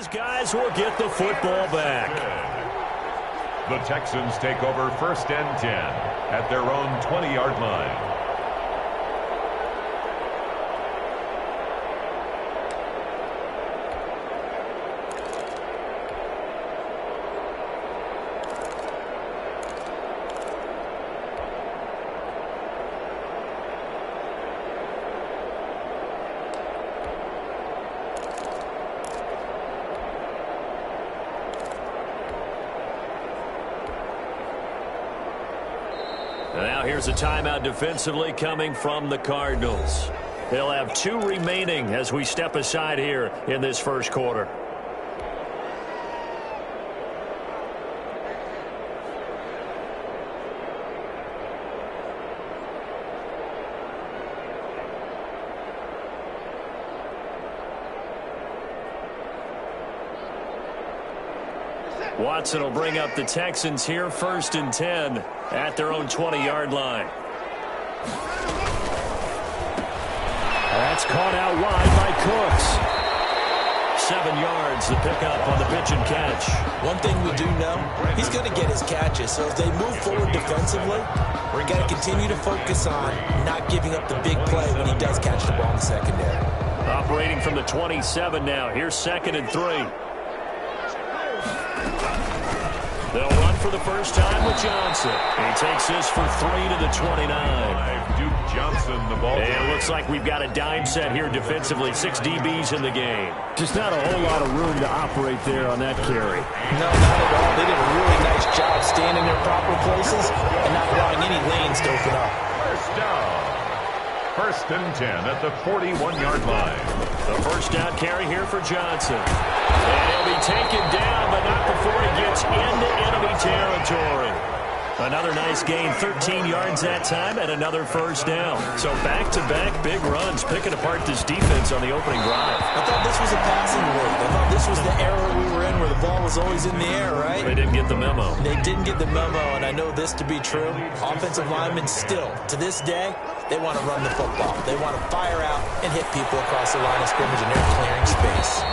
these guys will get the football back. The Texans take over 1st and 10 at their own 20-yard line. Now here's a timeout defensively coming from the Cardinals. They'll have 2 remaining as we step aside here in this first quarter. Watson will bring up the Texans here 1st and 10 at their own 20-yard line. That's caught out wide by Cooks. 7 yards, the pickup on the pitch and catch. One thing we do know, he's going to get his catches. So as they move forward defensively, we're going to continue to focus on not giving up the big play when he does catch the ball in the secondary. Operating from the 27 now. Here's 2nd and 3. They'll run for the first time with Johnson. He takes this for 3 to the 29. Duke Johnson, the ball. And it looks like we've got a dime set here defensively. 6 DBs in the game. Just not a whole lot of room to operate there on that carry. No, not at all. They did a really nice job staying in their proper places and not allowing any lanes to open up. First down. 1st and 10 at the 41-yard line. The first down carry here for Johnson. And he'll be taken down, but not before he gets into enemy territory. Another nice gain, 13 yards that time, and another first down. So back-to-back big runs, picking apart this defense on the opening drive. I thought this was a passing league. I thought this was the era we were in where the ball was always in the air, right? They didn't get the memo. They didn't get the memo, and I know this to be true. Offensive linemen still, to this day, they want to run the football. They want to fire out and hit people across the line of scrimmage, and they're clearing space.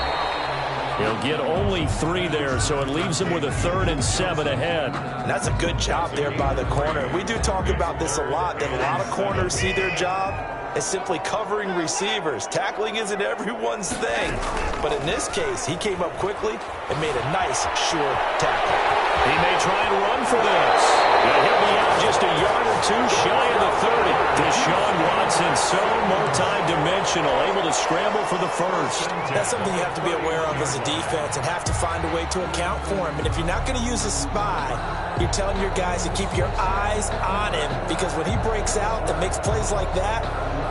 He'll get only 3 there, so it leaves him with a 3rd and 7 ahead. And that's a good job there by the corner. We do talk about this a lot, that a lot of corners see their job as simply covering receivers. Tackling isn't everyone's thing. But in this case, he came up quickly and made a nice, sure tackle. He may try and run for this. And he'll be out just a yard or 2 shy of the 30. Deshaun Watson, so multi-dimensional, able to scramble for the first. That's something you have to be aware of as a defense and have to find a way to account for him. And if you're not going to use a spy, you're telling your guys to keep your eyes on him, because when he breaks out and makes plays like that,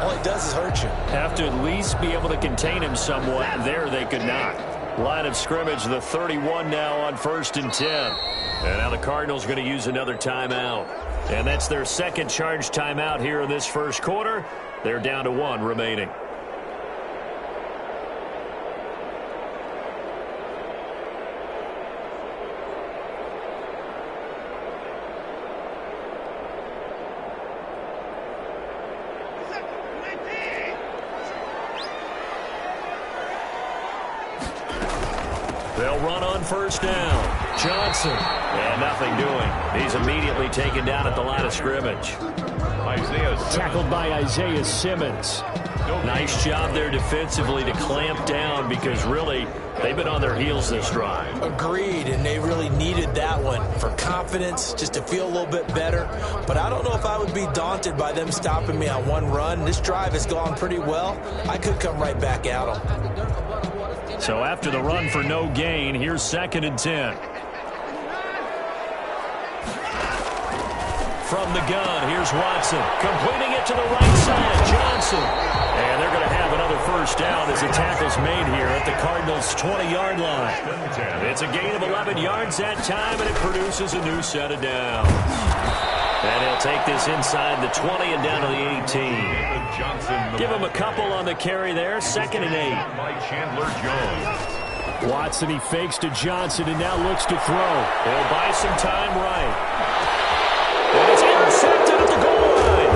all it does is hurt you. Have to at least be able to contain him somewhat. There they could not. Line of scrimmage, the 31 now on 1st and 10. And now the Cardinals going to use another timeout. And that's their second charge timeout here in this first quarter. They're down to 1 remaining. They'll run on first down. Johnson. And nothing doing. He's immediately taken down at the line of scrimmage. Tackled by Isaiah Simmons. Nice job there defensively to clamp down, because really they've been on their heels this drive. Agreed, and they really needed that one for confidence, just to feel a little bit better. But I don't know if I would be daunted by them stopping me on one run. This drive has gone pretty well. I could come right back at them. So after the run for no gain, here's 2nd and 10. From the gun, here's Watson. Completing it to the right side, Johnson. And they're going to have another first down as the tackle's made here at the Cardinals' 20-yard line. It's a gain of 11 yards that time, and it produces a new set of downs. And he'll take this inside the 20 and down to the 18. Give him a couple on the carry there. 2nd and 8. Watson, he fakes to Johnson and now looks to throw. He'll buy some time right. And it's intercepted at the goal line.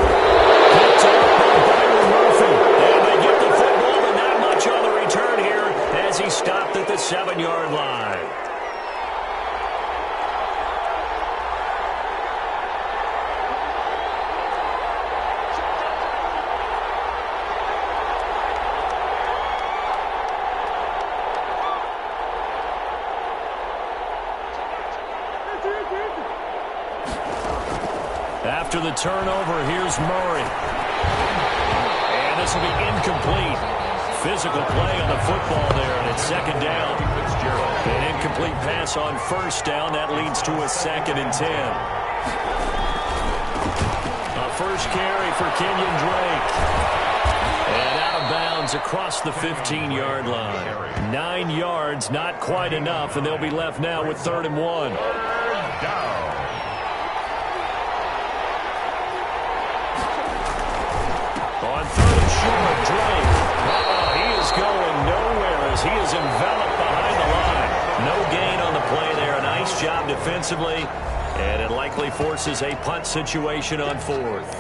Picked up by Byron Murphy. And they get the football, but not much on the return here as he stopped at the 7-yard After the turnover, here's Murray. And this will be incomplete. Physical play on the football there, and it's second down. An incomplete pass on first down. That leads to a 2nd and 10. A first carry for Kenyon Drake. And out of bounds across the 15-yard line. 9 yards, not quite enough, and they'll be left now with 3rd and 1. On 3rd and short, Drake. He is going nowhere as he is enveloped behind the line. No gain on the play there. A nice job defensively, and it likely forces a punt situation on 4th.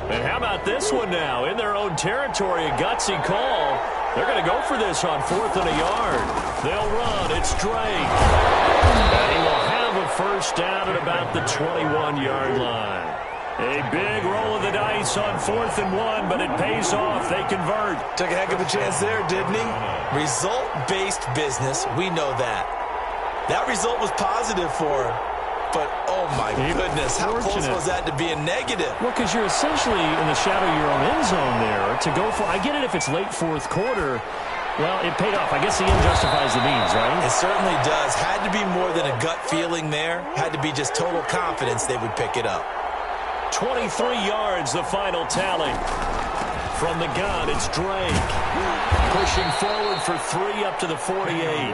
And how about this one now? In their own territory, a gutsy call. They're going to go for this on 4th and a yard. They'll run. It's Drake. And he will have a first down at about the 21-yard line. A big roll of the dice on 4th and 1, but it pays off. They convert. Took a heck of a chance there, didn't he? Result-based business, we know that. That result was positive for him. But, oh, my goodness, how close was that to being negative? Well, because you're essentially in the shadow of your own end zone there to go for. I get it if it's late 4th quarter. Well, it paid off. I guess the end justifies the means, right? It certainly does. Had to be more than a gut feeling there. Had to be just total confidence they would pick it up. 23 yards, the final tally. From the gun, it's Drake. Pushing forward for 3 up to the 48.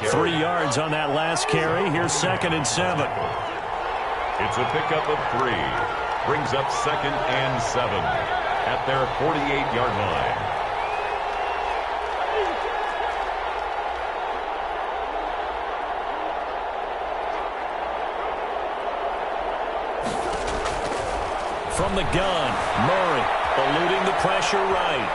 3 yards on that last carry. Here's 2nd and 7. It's a pickup of 3. Brings up 2nd and 7 at their 48-yard line. From the gun, Murray eluding the pressure right.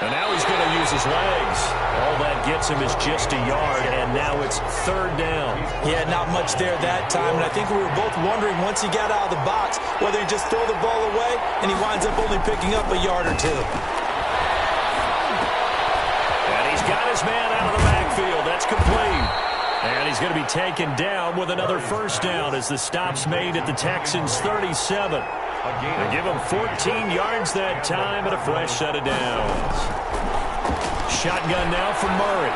And now he's going to use his legs. All that gets him is just a yard, and now it's 3rd down. Yeah, not much there that time, and I think we were both wondering once he got out of the box whether he just throw the ball away and he winds up only picking up a yard or 2. And he's got his man out of the backfield. That's complete. And he's going to be taken down with another first down as the stop's made at the Texans' 37. They give him 14 yards that time and a fresh set of downs. Shotgun now for Murray.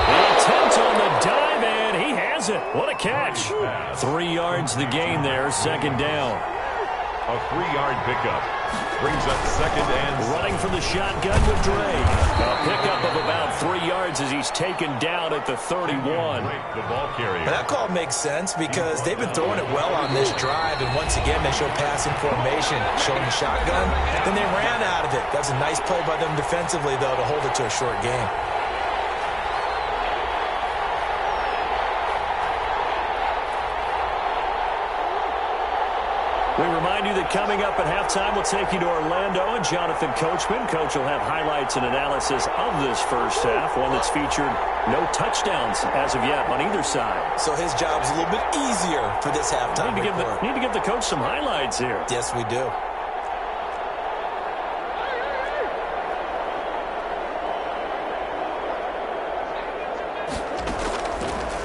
The attempt on the dive, and he has it. What a catch. 3 yards the gain there, 2nd down. A 3-yard pickup. Brings up 2nd and 7. Running from the shotgun with Drake. A pickup of about 3 yards as he's taken down at the 31. The ball carrier. That call makes sense because they've been throwing it well on this drive, and once again they show passing formation, showing the shotgun. Then they ran out of it. That's a nice play by them defensively, though, to hold it to a short game. We remind you that coming up at halftime, we'll take you to Orlando and Jonathan Coachman. Coach will have highlights and analysis of this first half, one that's featured no touchdowns as of yet on either side. So his job's a little bit easier for this halftime report. Need to give the coach some highlights here. Yes, we do.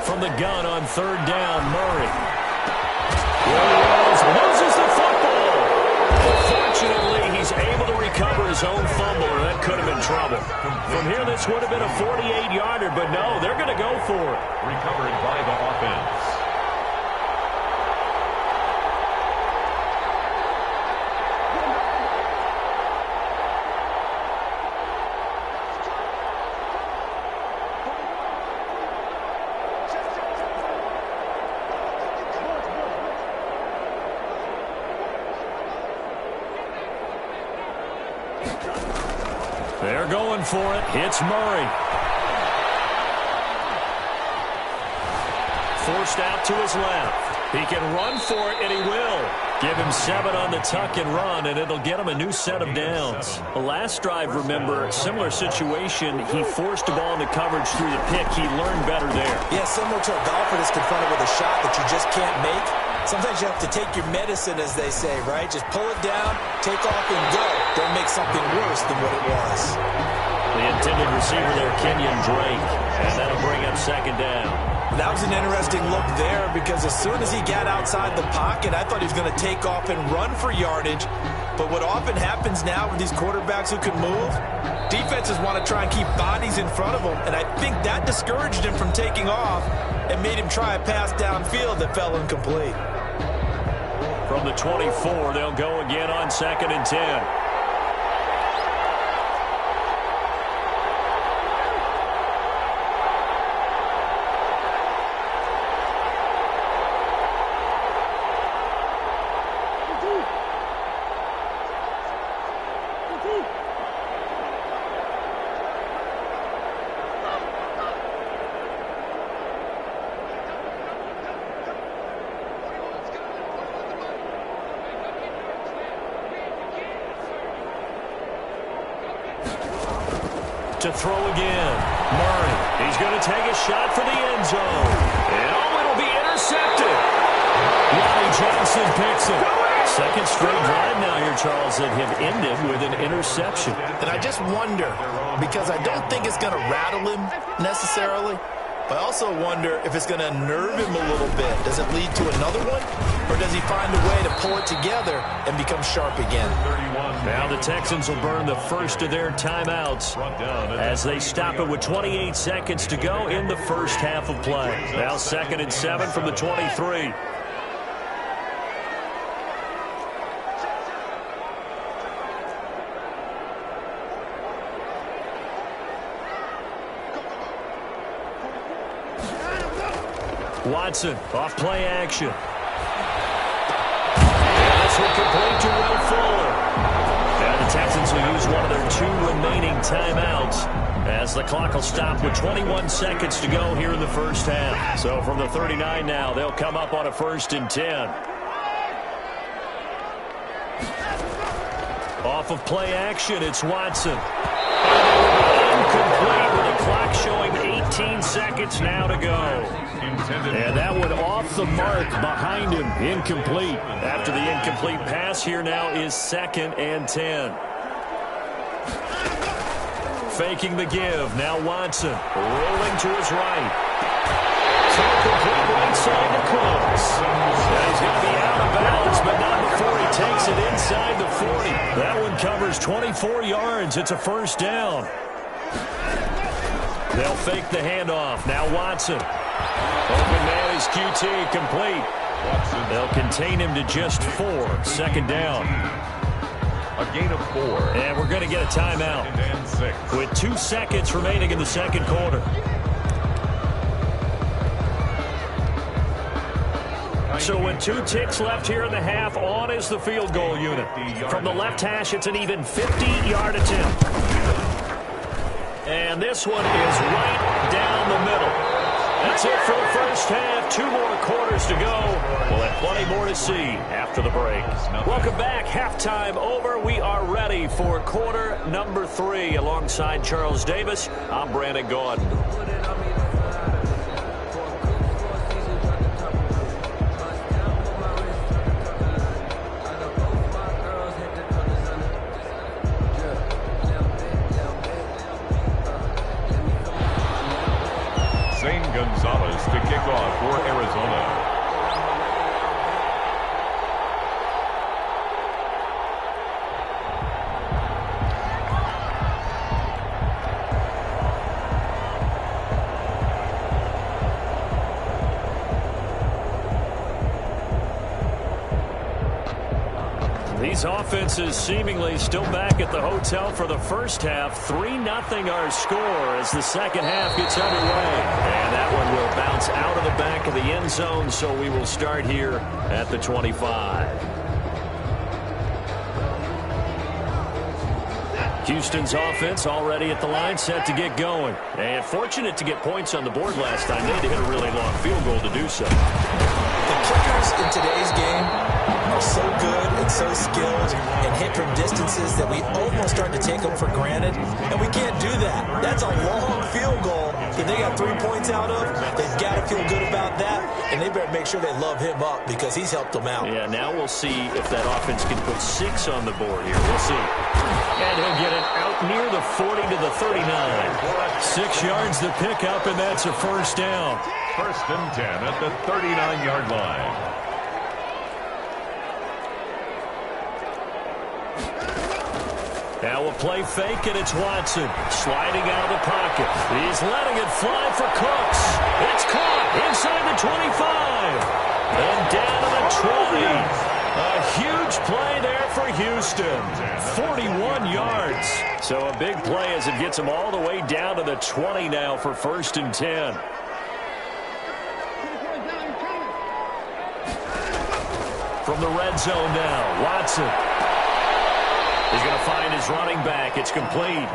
From the gun on 3rd down, Murray. Loses the football. Fortunately, he's able to recover his own fumble, or that could have been trouble. From here, this would have been a 48-yarder, but no, they're going to go for it. Recovered by the offense. They're going for it. It's Murray. Forced out to his left. He can run for it, and he will. Give him 7 on the tuck and run, and it'll get him a new set of downs. The last drive, remember, similar situation. He forced the ball into coverage through the pick. He learned better there. Yeah, similar to a golfer that's confronted with a shot that you just can't make. Sometimes you have to take your medicine, as they say, right? Just pull it down, take off, and go. Don't make something worse than what it was. The intended receiver there, Kenyon Drake, and that'll bring up 2nd down. That was an interesting look there because as soon as he got outside the pocket, I thought he was going to take off and run for yardage. But what often happens now with these quarterbacks who can move, defenses want to try and keep bodies in front of them, and I think that discouraged him from taking off and made him try a pass downfield that fell incomplete. From the 24, they'll go again on 2nd and 10. To throw again. Murray. He's going to take a shot for the end zone. And it'll be intercepted. Ronnie Johnson picks it. Second straight drive now here, Charles, that have ended with an interception. And I just wonder, because I don't think it's going to rattle him necessarily, but I also wonder if it's going to nerve him a little bit. Does it lead to another one? Or does he find a way to pull it together and become sharp again? Now the Texans will burn the first of their timeouts as they stop it with 28 seconds to go in the first half of play. Now 2nd and 7 from the 23. Watson off play action. And this will complete to Will Fuller. And the Texans will use one of their 2 remaining timeouts as the clock will stop with 21 seconds to go here in the first half. So from the 39 now, they'll come up on a 1st and 10. Off of play action, it's Watson. Incomplete with the clock showing 18 seconds now to go. And that one off the mark behind him. Incomplete. After the incomplete pass, here now is 2nd and 10. Faking the give. Now Watson rolling to his right. Complete right side to Close. He's going to be out of bounds, but not before he takes it inside the 40. That one covers 24 yards. It's a 1st down. They'll fake the handoff. Now Watson. Open man is QT, complete. They'll contain him to just 4. 2nd down. A gain of 4. And we're going to get a timeout with 2 seconds remaining in the 2nd quarter. So with 2 ticks left here in the half, on is the field goal unit. From the left hash, it's an even 50-yard attempt. And this one is right down the middle. That's it for the first half. 2 more quarters to go. We'll have plenty more to see after the break. Welcome back. Halftime over. We are ready for quarter number 3. Alongside Charles Davis, I'm Brandon Gaudin. Gonzalez to kick off for Arizona. These offenses seemingly still back at the hotel for the first half. 3-0 our score as the second half gets underway. And that one will bounce out of the back of the end zone, so we will start here at the 25. Houston's offense already at the line, set to get going. And fortunate to get points on the board last time. They had to hit a really long field goal to do so. The kickers in today's game are so good and so skilled and hit from distances that we almost start to take them for granted, and we can't do that. That's a long field goal that they got 3 points out of. They've got to feel good about that, and they better make sure they love him up because he's helped them out. Yeah, now we'll see if that offense can put 6 on the board here. We'll see. And he'll get it out near the 40 to the 39. 6 yards the pickup, and that's a first down. First and 10 at the 39-yard line. Now a play fake, and it's Watson sliding out of the pocket. He's letting it fly for Cooks. It's caught inside the 25 and down to the 20. A huge play there for Houston. 41 yards. So a big play as it gets them all the way down to the 20 now for first and 10. From the red zone now, Watson. He's going to find his running back. It's complete.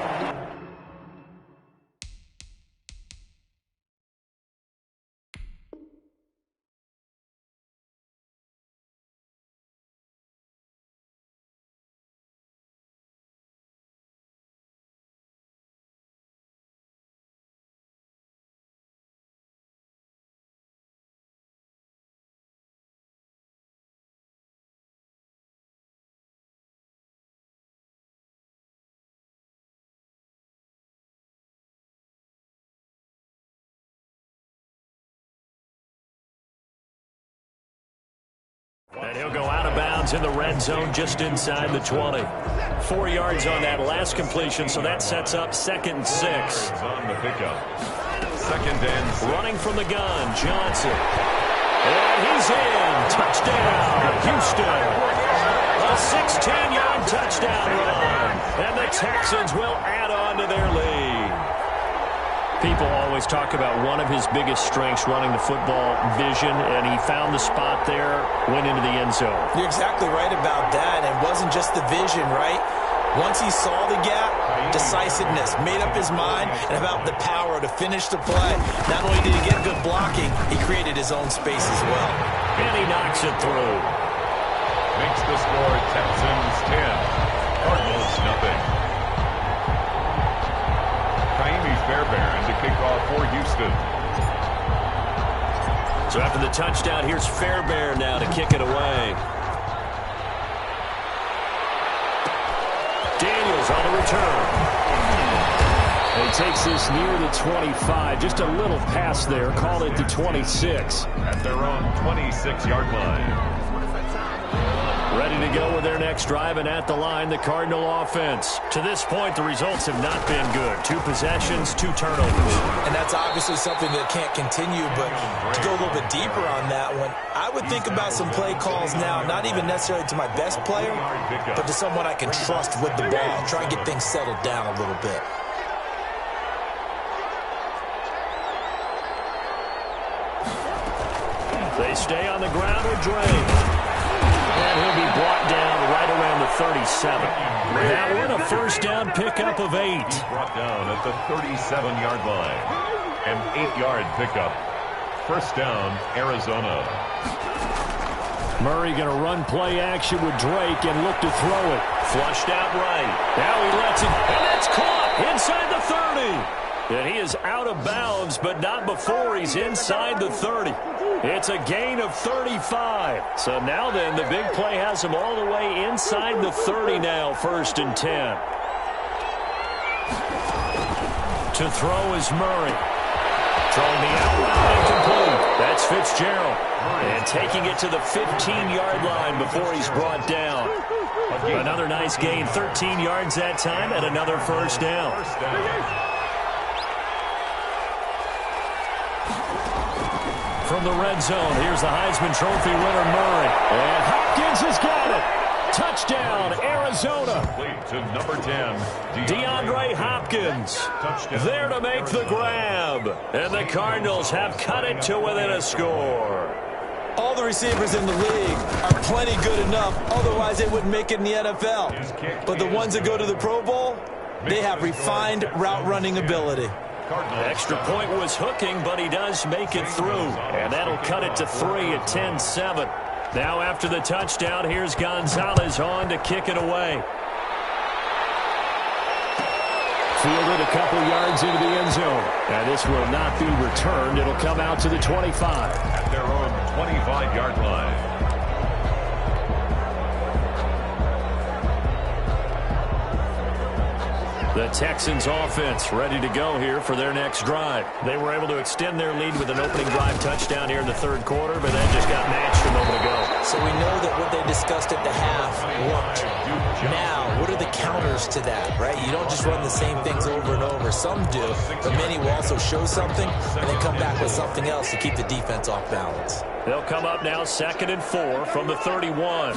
And he'll go out of bounds in the red zone just inside the 20. 4 yards on that last completion, so that sets up 2nd and 6. On the pickup. 2nd and 6. Running from the gun, Johnson. And he's in. Touchdown, Houston. A 16-yard touchdown run. And the Texans will add on to their lead. People always talk about one of his biggest strengths running the football, vision, and he found the spot there, went into the end zone. You're exactly right about that. It wasn't just the vision, right? Once he saw the gap, decisiveness, made up his mind, and about the power to finish the play. Not only did he get good blocking, he created his own space as well. And he knocks it through. Makes the score Texans 10, Cardinals nothing. Fairbairn to kick off for Houston. So after the touchdown, here's Fairbairn now to kick it away. Daniels on the return. He takes this near the 25. Just a little pass there. Call it the 26. At their own 26-yard line. Ready to go with their next drive, and at the line, the Cardinal offense. To this point, the results have not been good. 2 possessions, 2 turnovers. And that's obviously something that can't continue, but to go a little bit deeper on that one, I would think about some play calls now, not even necessarily to my best player, but to someone I can trust with the ball. Try and get things settled down a little bit. They stay on the ground with Drake. And he'll be brought down right around the 37. Now we're in a first down pickup of 8. Brought down at the 37-yard line. An 8-yard pickup. First down, Arizona. Murray going to run play action with Drake and look to throw it. Flushed out right. Now he lets it, and that's caught inside the 30. And he is out of bounds, but not before he's inside the 30. It's a gain of 35. So now then, the big play has him all the way inside the 30 now, first and 10. To throw is Murray. Throwing the out route incomplete. That's Fitzgerald. And taking it to the 15-yard line before he's brought down. Another nice gain, 13 yards that time, and another first down. From the red zone, here's the Heisman Trophy winner, Murray. And Hopkins has got it. Touchdown, Arizona. To number 10, DeAndre Hopkins. There to make the grab. And the Cardinals have cut it to within a score. All the receivers in the league are plenty good enough. Otherwise, they wouldn't make it in the NFL. But the ones that go to the Pro Bowl, they have refined route running ability. Extra point was hooking, but he does make it through. And that'll cut it to 3 at 10-7. Now after the touchdown, here's Gonzalez on to kick it away. Fielded a couple yards into the end zone. And this will not be returned. It'll come out to the 25. At their own 25-yard line. The Texans offense ready to go here for their next drive. They were able to extend their lead with an opening drive touchdown here in the third quarter, but that just got matched a moment ago. So we know that what they discussed at the half worked. Now, what are the counters to that, right? You don't just run the same things over and over. Some do, but many will also show something and then come back with something else to keep the defense off balance. They'll come up now 2nd and 4 from the 31.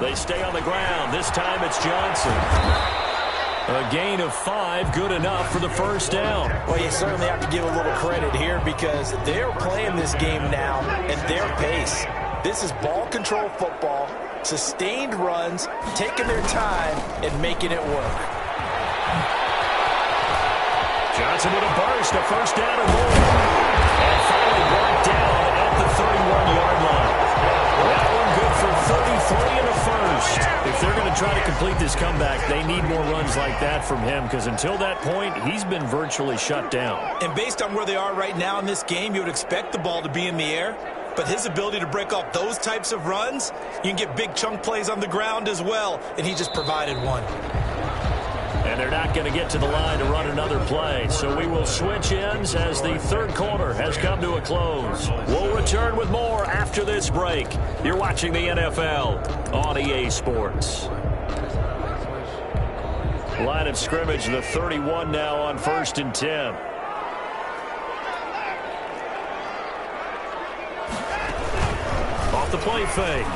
They stay on the ground. This time it's Johnson. A gain of 5, good enough for the first down. Well, you certainly have to give a little credit here because they're playing this game now at their pace. This is ball control football, sustained runs, taking their time, and making it work. Johnson with a burst, a first down and more. And finally brought down at the 31-yard line. That one good for 33 and a first. If they're going to try to complete this comeback, they need more runs like that from him because until that point, he's been virtually shut down. And based on where they are right now in this game, you would expect the ball to be in the air. But his ability to break off those types of runs, you can get big chunk plays on the ground as well, and he just provided one. And they're not going to get to the line to run another play. So we will switch ends as the third quarter has come to a close. We'll return with more after this break. You're watching the NFL on EA Sports. Line of scrimmage, the 31 now on 1st and 10. Off the play fake.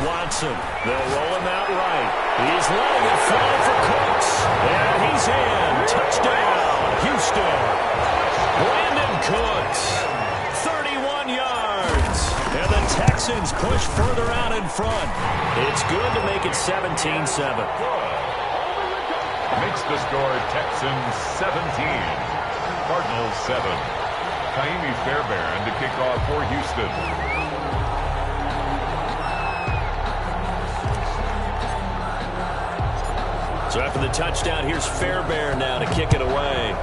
Watson. They'll roll him out right. He's letting it fly for Cooks. And he's in. Touchdown, Houston. Brandon Cooks. 31 yards. And the Texans push further out in front. It's good to make it 17-7. Makes the score Texans 17. Cardinals 7. Khiry Fairbairn to kick off for Houston. So after the touchdown, here's Fairbairn now to kick it away.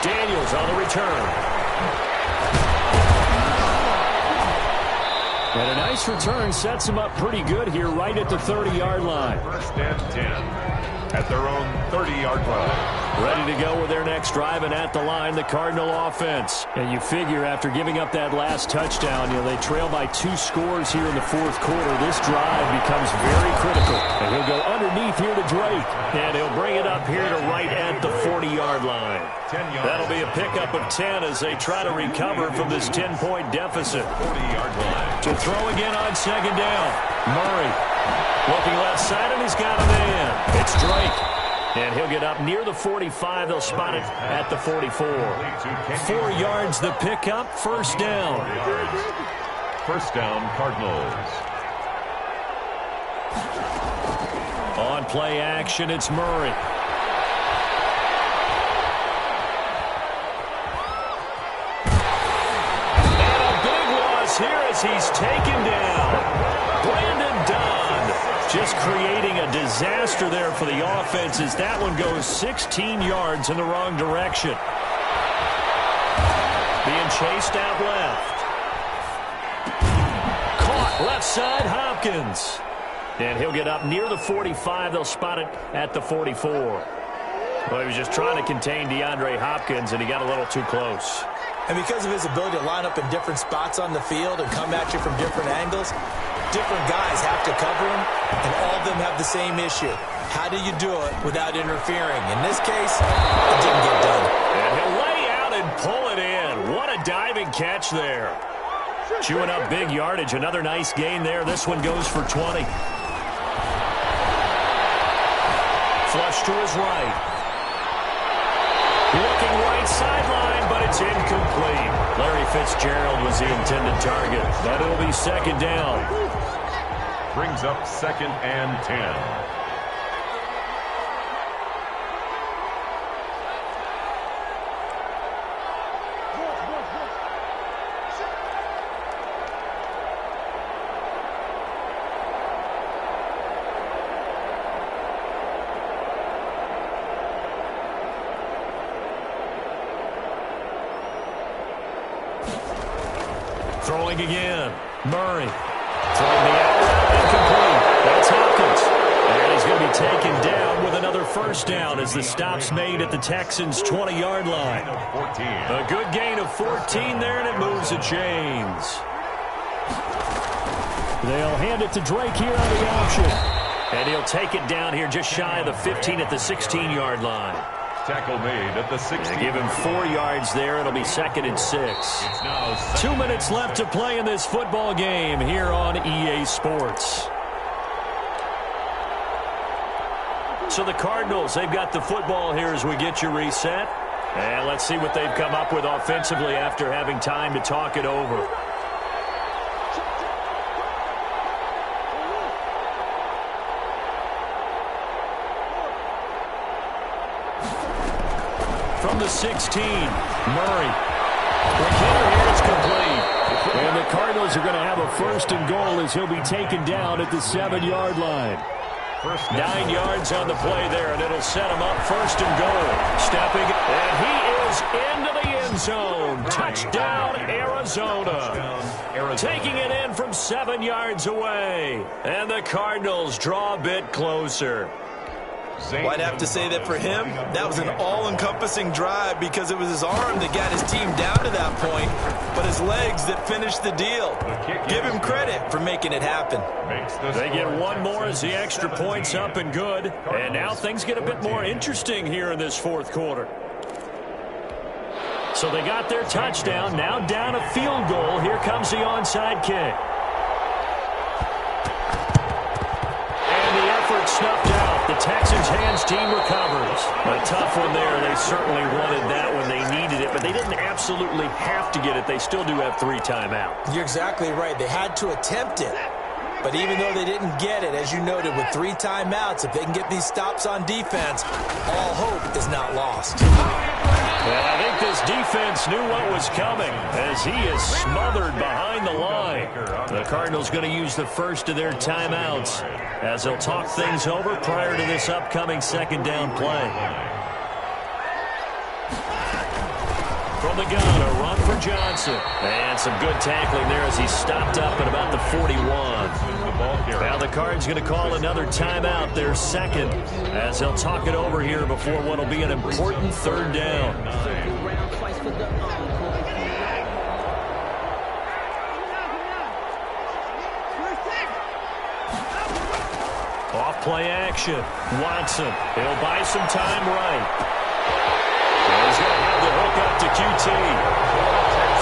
Daniels on the return. And a nice return sets him up pretty good here right at the 30-yard line. 1st and 10 at their own 30-yard line. Ready to go with their next drive, and at the line, the Cardinal offense. And you figure after giving up that last touchdown, they trail by 2 scores here in the fourth quarter. This drive becomes very critical. And he'll go underneath here to Drake. And he'll bring it up here to right at the 40-yard line. That'll be a pickup of 10 as they try to recover from this 10-point deficit. 40-yard line. To throw again on 2nd down. Murray looking left side, and he's got a man. It's Drake. And he'll get up near the 45. They'll spot it at the 44. 4 yards the pickup. First down. First down, Cardinals. On play action, it's Murray. And a big loss here as he's taken down. Brandon Dunn. Just creating a disaster there for the offense as that one goes 16 yards in the wrong direction. Being chased out left. Caught left side, Hopkins. And he'll get up near the 45. They'll spot it at the 44. Well, he was just trying to contain DeAndre Hopkins, and he got a little too close. And because of his ability to line up in different spots on the field and come at you from different angles, different guys have to cover him, and all of them have the same issue. How do you do it without interfering? In this case, it didn't get done. And he'll lay out and pull it in. What a diving catch there. Chewing up big yardage. Another nice gain there. This one goes for 20. Flush to his right. Looking right sideline, but it's incomplete. Larry Fitzgerald was the intended target, but it'll be 2nd down. Brings up 2nd and 10. Throwing again. Murray. Throwing the out route incomplete. That's Hopkins. taken down with another first down as the stop's made at the Texans' 20-yard line. A good gain of 14 there, and it moves the chains. They'll hand it to Drake here on the option. And he'll take it down here just shy of the 15 at the 16-yard line. Tackle made at the 16. They give him 4 yards there. It'll be 2nd and 6. It's now 2 minutes left to play in this football game here on EA Sports. So the Cardinals, they've got the football here as we get you reset. And let's see what they've come up with offensively after having time to talk it over. From the 16, Murray. Here it's complete. And the Cardinals are going to have a 1st and goal as he'll be taken down at the 7-yard line. 9 yards on the play there, and it'll set him up 1st and goal. Stepping, and he is into the end zone. Touchdown, Arizona. Taking it in from 7 yards away. And the Cardinals draw a bit closer. Well, I'd have to say that for him, that was an all-encompassing drive because it was his arm that got his team down to that point, but his legs that finished the deal. Give him credit for making it happen. They get one more as the extra point's up and good. And now things get a bit more interesting here in this 4th quarter. So they got their touchdown, now down a field goal. Here comes the onside kick. And the effort snuffed out. The Texans' hands team recovers. A tough one there. They certainly wanted that when they needed it, but they didn't absolutely have to get it. They still do have 3 timeouts. You're exactly right. They had to attempt it. But even though they didn't get it, as you noted, with 3 timeouts, if they can get these stops on defense, all hope is not lost. And I think this defense knew what was coming as he is smothered behind the line. The Cardinals going to use the first of their timeouts as they'll talk things over prior to this upcoming 2nd down play. From the gun, a run for Johnson. And some good tackling there as he stopped up at about the 41. Now the Cards going to call another timeout, their 2nd, as they'll talk it over here before what will be an important 3rd down. Off play action. Watson. He'll buy some time right. He's going to have the hook up to QT.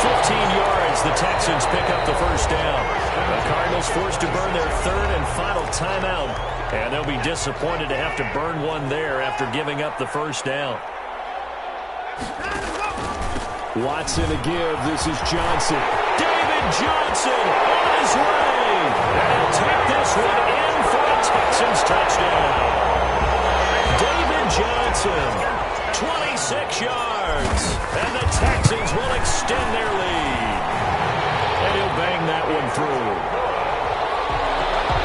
15 yards, the Texans pick up the 1st down. The Cardinals forced to burn their 3rd and final timeout, and they'll be disappointed to have to burn one there after giving up the 1st down. Watson to give. This is Johnson. David Johnson on his way. And he'll take this one in for a Texans touchdown. David Johnson. 26 yards, and the Texans will extend their lead. And he'll bang that one through.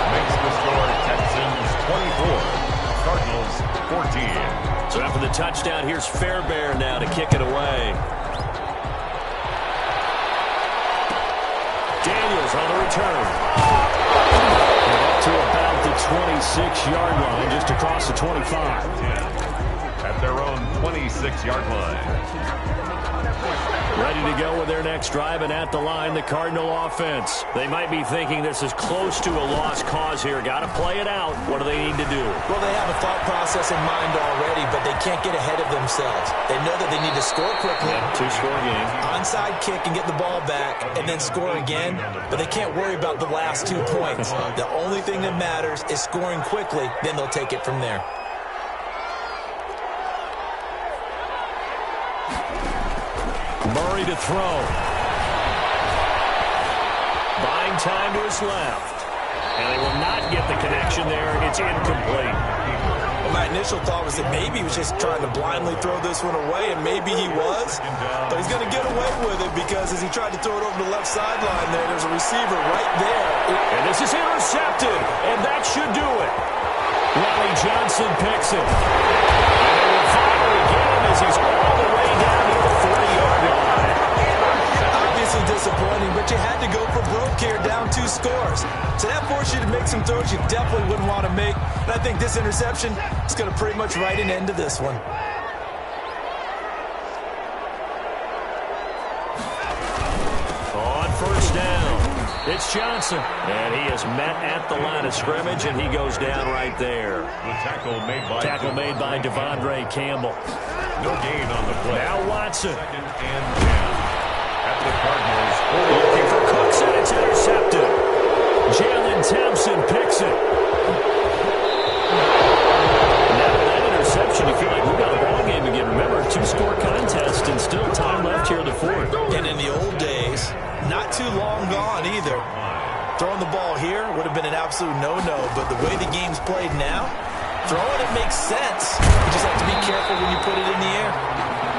Makes the score Texans 24, Cardinals 14. So after the touchdown, here's Fairbairn now to kick it away. Daniels on the return. And up to about the 26-yard line, just across the 25. At their own 26-yard line. Ready to go with their next drive, and at the line, the Cardinal offense. They might be thinking this is close to a lost cause here. Got to play it out. What do they need to do? Well, they have a thought process in mind already, but they can't get ahead of themselves. They know that they need to score quickly. Yeah, 2-score game. Onside kick and get the ball back, and then score again. But they can't worry about the last 2 points. The only thing that matters is scoring quickly. Then they'll take it from there. Murray to throw. Buying time to his left. And they will not get the connection there. It's incomplete. Well, my initial thought was that maybe he was just trying to blindly throw this one away, and maybe he was. But he's going to get away with it because as he tried to throw it over the left sideline there's a receiver right there. And this is intercepted, and that should do it. Ronnie Johnson picks it. And they will fire again as he's all the way down to the 40-yard line. obviously disappointing, but you had to go for broke here, down 2 scores. So that forced you to make some throws you definitely wouldn't want to make. And I think this interception is going to pretty much write an end to this one. On first down, it's Johnson. And he is met at the line of scrimmage, and he goes down right there. The tackle made by Devondre Campbell. No gain on the play. Now Watson. 2nd and 10 at the Cardinals. Looking for Cooks, and it's intercepted. Jalen Thompson picks it. Now with that interception, you feel like we've got a ball game again. Remember, 2-score contest and still time left here in the 4th. And in the old days, not too long gone either. Throwing the ball here would have been an absolute no-no, but the way the game's played now, throwing it makes sense. You just have to be careful when you put it in the air.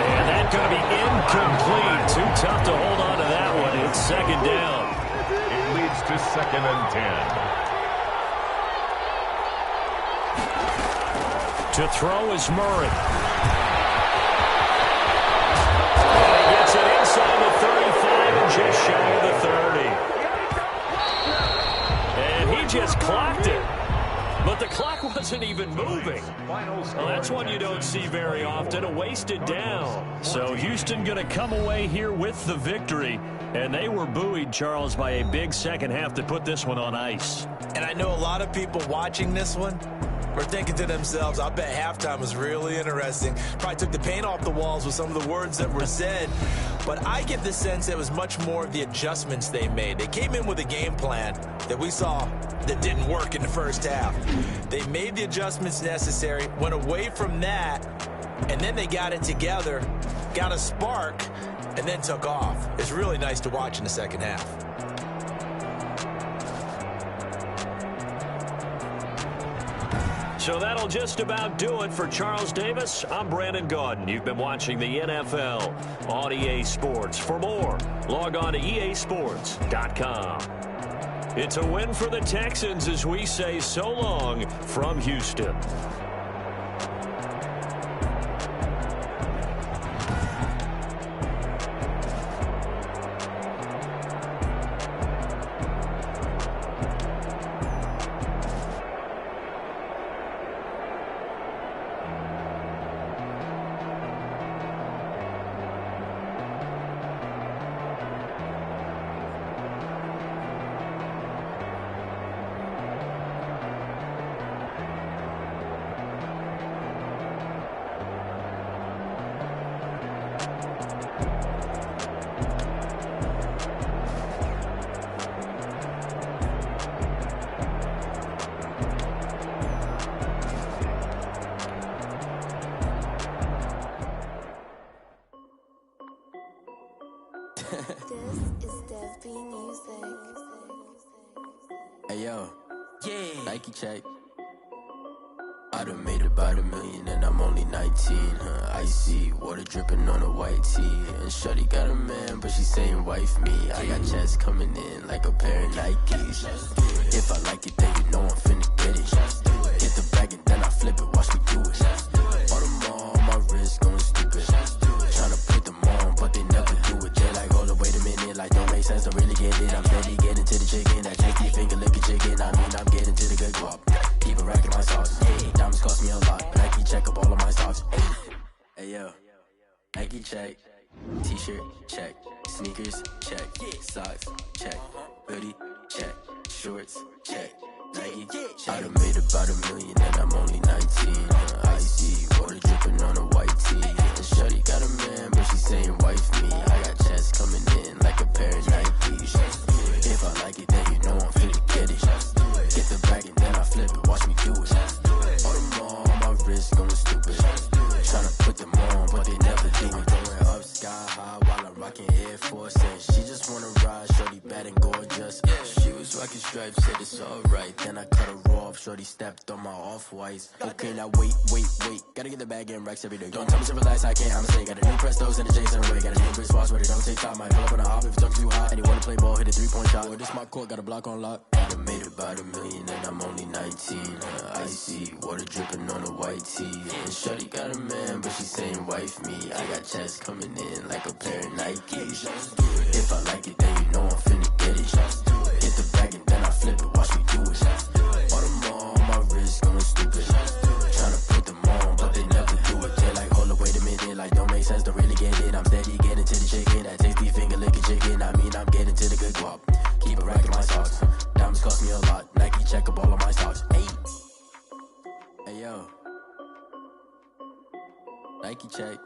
And that's going to be incomplete. Too tough to hold on to that one. It's 2nd down. It leads to 2nd and 10. To throw is Murray. And he gets it inside the 35 and just shy of the 30. And he just clocked it. But the clock wasn't even moving. Well, that's one you don't see very often, a wasted down. So Houston going to come away here with the victory. And they were buoyed, Charles, by a big second half to put this one on ice. And I know a lot of people watching this one were thinking to themselves, I bet halftime was really interesting. Probably took the paint off the walls with some of the words that were said. But I get the sense it was much more of the adjustments they made. They came in with a game plan that we saw that didn't work in the first half. They made the adjustments necessary, went away from that, and then they got it together, got a spark, and then took off. It's really nice to watch in the second half. So that'll just about do it for Charles Davis. I'm Brandon Gaudin. You've been watching the NFL on EA Sports. For more, log on to easports.com. It's a win for the Texans as we say so long from Houston. Hey yo, yeah. Nike check. I done made about $1 million and I'm only 19. Icy water dripping on a white tee. And shorty got a man, but she saying wife me. I got checks coming in like a pair of Nikes. If I like it, then you know I'm finna get it. Get the bag and then I flip it. Watch me do it. All them on my wrist going stupid. Tryna put them on, but they never do it. They like, hold up, wait a minute. Like, don't make sense, don't really get it. I'm steady getting to the chicken. That janky finger licking chicken. I mean, I'm getting to the good guap. Keep a rack in my sauce. Diamonds cost me a lot. Nike check up all of my stocks. Hey yo, Nike check. T-shirt check. Sneakers check. Socks check. Hoodie check. Shorts check. Nike check. I done made about $1 million and I'm only 19. Icy water dripping on a white tee. And shorty got a man, but she saying wife me. I got checks coming in like a pair of Nikes. If I like it, then you know I'm finna get it. Get the bag and then I flip it. Watch me do it. All them on my wrist going stupid. Tryna put them on, but they never do it. Going up sky high while I'm rocking Air Force. And she just wanna ride, shorty bad and gorgeous. She was rocking stripes, said it's alright. Then I cut her off, shorty stepped on my off-whites. Okay, now wait. Gotta get the bag and racks every day. Don't tell me to relax, I can't, I'ma say. Got a new Prestos and a Jason way. Got a new Chris Foss, but it don't take time. Might pull up on a hop if it's too hot. And you wanna play ball, hit a 3-point shot. Or this my court, got a block on lock. done made about $1 million and I'm only 19. Icy, water dripping on a white tee. And shorty got a man, but she saying wife me. I got checks coming in like a pair of Nikes. If I like it, then you know I'm finna get it. Hit the bag and then I flip it, watch me do it. All them all on my wrist going stupid. Tryna put them on, but they never do it. They're like, hold up, wait a minute, like don't make sense, don't really get it. I'm steady getting to the chicken, that tasty finger licking chicken. I mean, I'm getting to the good guap. Keep a rack in my socks. Diamonds cost me a lot. Nike check up all of my stocks. Hey, hey yo, Nike check.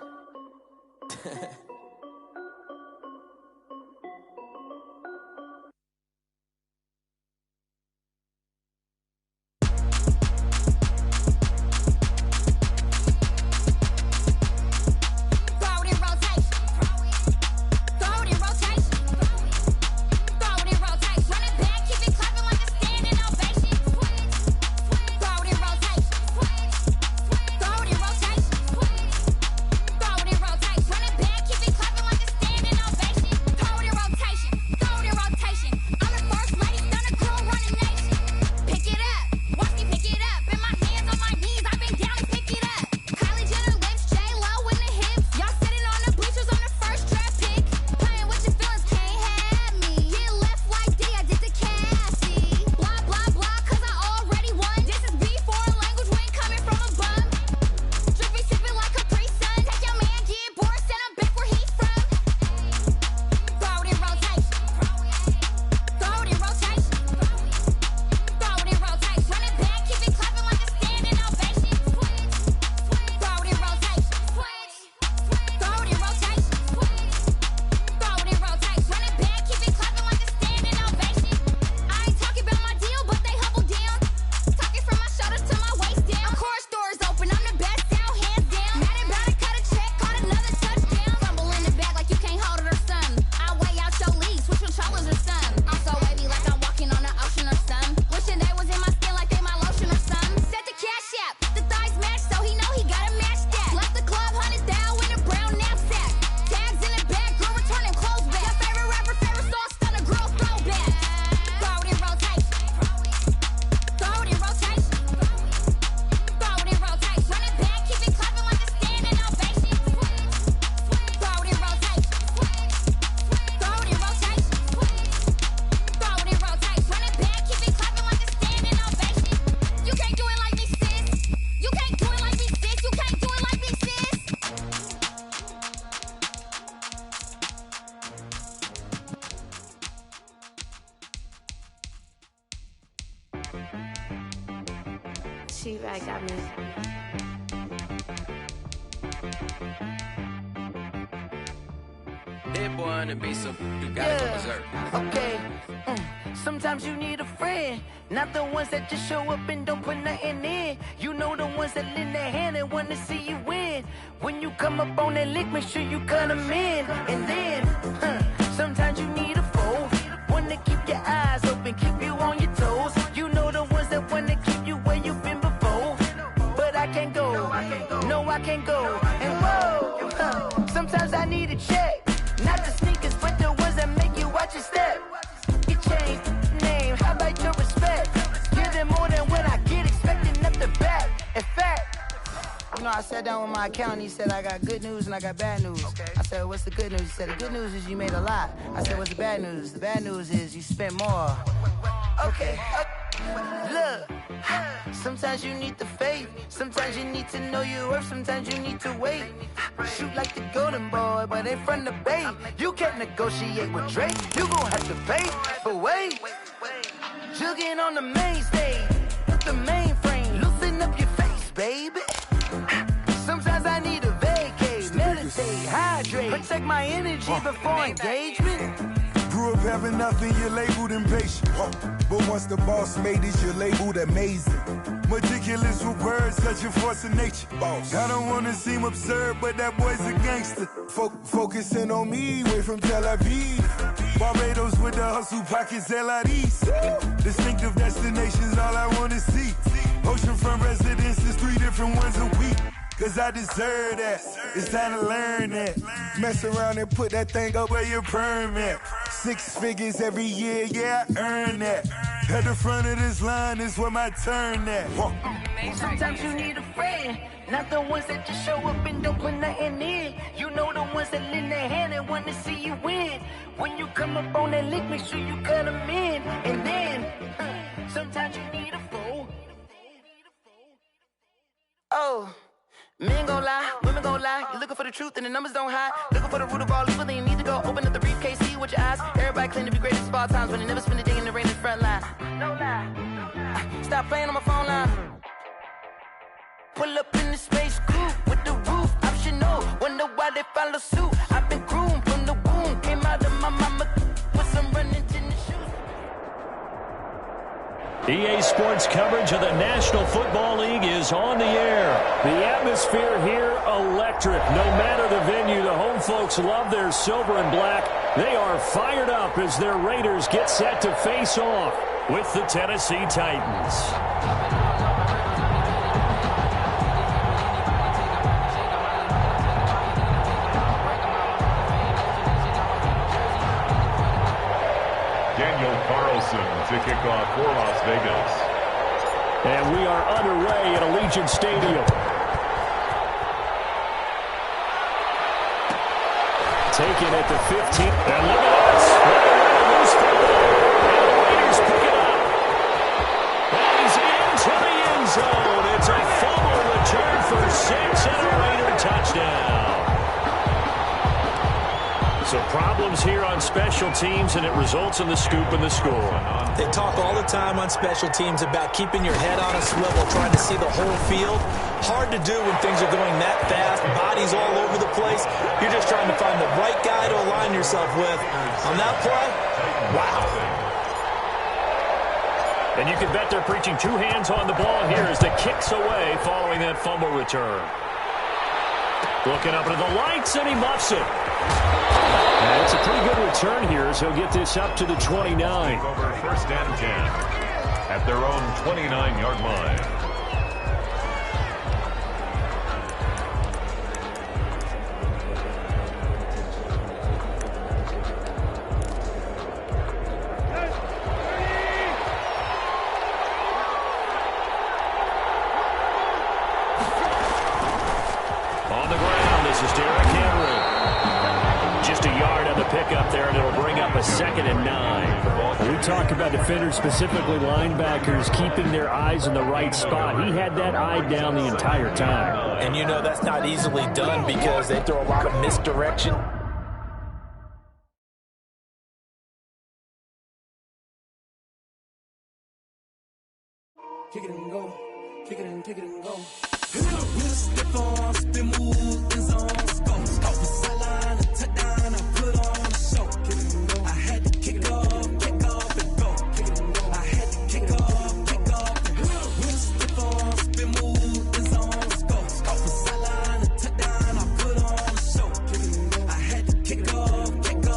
She-Rag got me. That boy on the beat, so you gotta go berserk. Okay. Sometimes you need a friend, not the ones that just show up and don't put nothing in. You know the ones that lend their hand and want to see you win. When you come up on that lick, make sure you cut them in. And then, sometimes you need a foe, one to keep your eyes open, keep you on your toes. You know the ones that want to keep you where you've been before. But I can't go, no I can't go. And whoa, sometimes I need a check. Not the sneakers, but the ones that make you watch your step. You change name, how about your respect? Give them more than what I get, expecting nothing back. In fact, you know, I sat down with my accountant, he said I got good news and I got bad news. Okay. I said, what's the good news? He said, the good news is you made a lot. I said, what's the bad news? The bad news is you spent more. Okay. Look, sometimes you need the faith, sometimes you need to know your worth, sometimes you need to wait. Shoot like the golden boy, but in front of the bay. You can't negotiate with Drake, you gon' have to pay. But wait, jugging on the main stage, the mainframe, loosen up your face, baby. Sometimes I need a vacate, meditate, hydrate, protect my energy before engagement. Grew up having nothing, you're labeled impatient. But once the boss made it, you're labeled amazing. Meticulous with words, such a force of nature. I don't wanna seem absurd, but that boy's a gangster. Focusing on me, way from Tel Aviv. Barbados with the hustle pockets, LIDs. Distinctive destinations, all I wanna see. Oceanfront residences, 3 different ones a week. Cause I deserve that, it's time to learn that. Mess around and put that thing up where your perm at. 6 figures every year, yeah, I earn that. At the front of this line is where my turn at. Sometimes you need a friend, not the ones that just show up and don't put nothing in. You know the ones that lend their hand and want to see you win. When you come up on that lick, make sure you cut them in. And then, sometimes you need a fool. Oh, men gon' lie, women gon' lie. You're looking for the truth and the numbers don't hide. Looking for the root of all evil, then you need to go open up the briefcase, see with your eyes. Everybody claim to be great at small times, but they never spend a day in the rain in the front line. No lie. Stop playing on my phone line. Pull up in the space coupe with the roof optional. Wonder why they follow suit. I've been groomed from the womb. Came out of my mama with some running tennis shoes. EA Sports coverage of the National Football League is on the air. The atmosphere here, electric. No matter the venue, the home folks love their silver and black. They are fired up as their Raiders get set to face off with the Tennessee Titans. To kick off for Las Vegas. And we are underway at Allegiant Stadium. Taken at the 15. And look at this. Loose football. And the Raiders pick it up. And he's into the end zone. It's a fumble return for 6 and a Raider touchdown. So problems here on special teams, and it results in the scoop and the score. They talk all the time on special teams about keeping your head on a swivel, trying to see the whole field. Hard to do when things are going that fast, bodies all over the place. You're just trying to find the right guy to align yourself with. On that play, wow. And you can bet they're preaching two hands on the ball here as the kick's away following that fumble return. Looking up into the lights, and he muffs it. And it's a pretty good return here, so he'll get this up to the 29. Over first and 10 at their own 29-yard line. On the ground, this is Derrick Henry. Just a yard on the pickup there, and it'll bring up a 2nd and 9. We talk about defenders, specifically linebackers, keeping their eyes in the right spot. He had that eye down the entire time. And you know that's not easily done because they throw a lot of misdirection. Kick it and go. Kick it and go. With a stiff arm, spin move, in zone, scope. Off the sideline, a touchdown, I put on a show. Kick it and go. I had to kick off and go. Kick it and go. I had to kick off and go. With a stiff arm, spin move, in zone, scope. Off the sideline, a touchdown, I put on a show. Kick it and go. I had to kick off and go.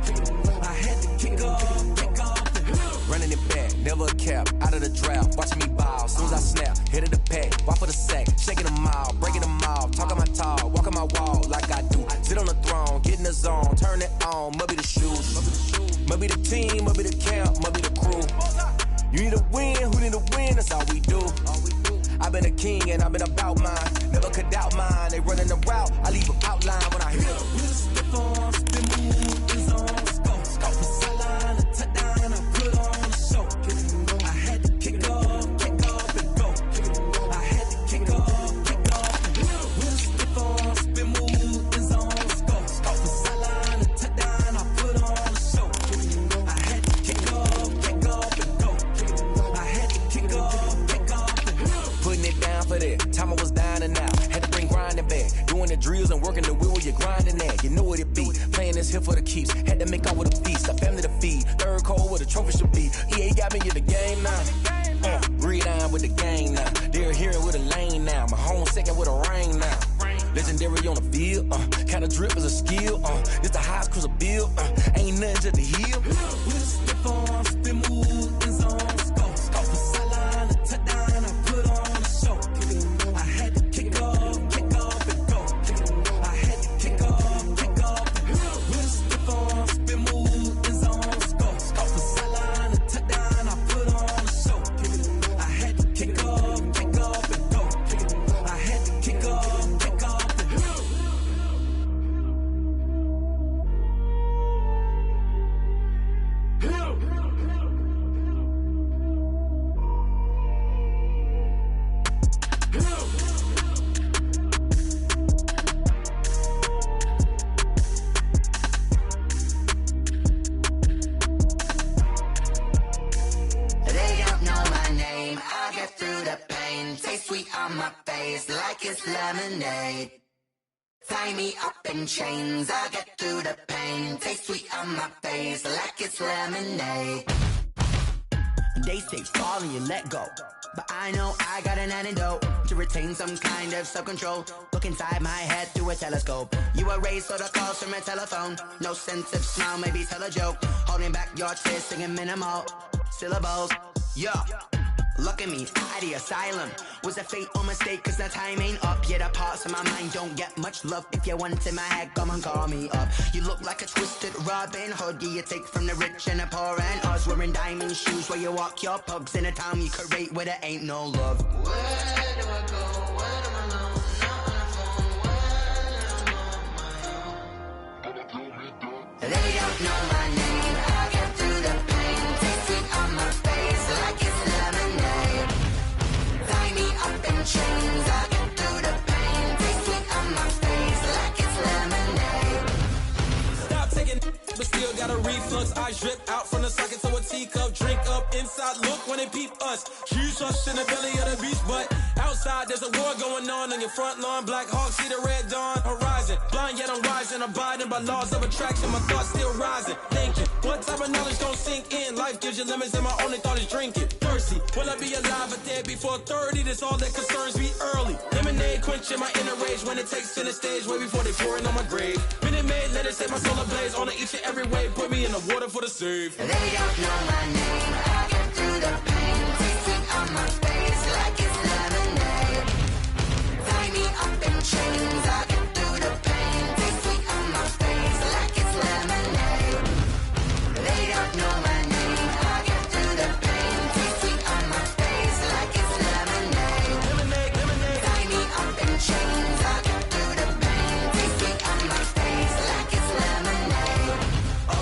Kick it and go. I had to kick off and go. Running it back, never a cap, out of the draft. Watching me ball, soon as I snap, hit of the pack, walk for the sack, shaking them all, breaking them off, talking my talk, walking my wall like I do. Sit on the throne, get in the zone, turn it on, must be the shoes, must be the team, must be the camp, must be the crew. You need a win, who need a win, that's all we do. I've been a king and I've been about mine, never could doubt mine. They running the route, I leave them outline when I hit them. Stiff on, spin move, is on, scope. Off the sideline, a touchdown, I put on a show. Kick it and go. I had to kick off and go. Kick it and go. I had to kick off and go. With a stiff on, spin move, is on, scope. Off the sideline, a touchdown, I put on a show. Kick it and go. I had to kick off and go. Kick it and go. I had to kick off and go. Putting it down for that, time I was down and out, had to bring grinding back, doing the drills and working the wheel where you're grinding at, you know what it be, playing this here for the keeps, had to make out with a feast, a family to feed, third cold where the trophy should be, EA got me in the game now, read on with the game now, they're hearing with a lane now, my home second with a rain now, legendary on the field, kind of drip is a skill, it's the highest cruiser bill, ain't nothing just to heal. With a stiff arm, spin move, is on, scope. Off the sideline, a touchdown, I put on a show. Kick it and go. I had to kick off and go. Kick it and go. I had to kick off and go. With a stiff arm, spin move, is on, scope. Off the sideline, a touchdown, I get through the pain. Taste sweet on my face like it's lemonade. Tie me up in chains, I get through the pain. Taste sweet on my face like it's lemonade. They say fall and you let go, but I know I got an antidote to retain some kind of self-control. Look inside my head through a telescope. You erase all the calls from a telephone. No sense of smile, maybe tell a joke. Holding back your tears, singing minimal syllables. Yeah. Look at me, out of the asylum. Was a fate or mistake, cause the time ain't up. Yeah, the parts of my mind don't get much love. If you want in my head, come and call me up. You look like a twisted Robin Hood. Yeah, you take from the rich and the poor and us. Wearing diamond shoes where you walk your pugs. In a town you create where there ain't no love. Where do I go? When I'm alone? Not on the phone. When I'm on my own. They don't know my name. I get through the pain. Taste sweet on my face like it's lemonade. Tie me up in chains. I get through the pain. Taste sweet on my face like it's lemonade. Stop taking, but still got a reflux. Eyes drip out from the socket to a teacup. Drink up inside, look when they peep us. Shoes us in the belly of the beast, but outside there's a war going on your front lawn. Black Hawk, see the red dawn horizon. Blind yet I'm rising, abiding by laws of attraction. My thoughts still rising, thinking what type of knowledge don't sink in. Life gives you limits and my only thought is drinking. Thirsty, will I be alive or dead before 30? That's all that concerns me early. Lemonade quenching my inner rage when it takes to the stage way before they pour it on my grave. Minute Maid, let it set my soul ablaze on each and every way. Put me in the water for the save. They don't know my name. I get through the pain. Taste sweet on my face like it's lemonade. Tie me up in chains. I get through the pain. Taste sweet on my face like it's lemonade. They don't know my name. I get through the pain. Taste sweet on my face like it's lemonade. Lemonade, lemonade. Tie me up in chains. I get through the pain. Taste sweet on my face like it's lemonade. Oh.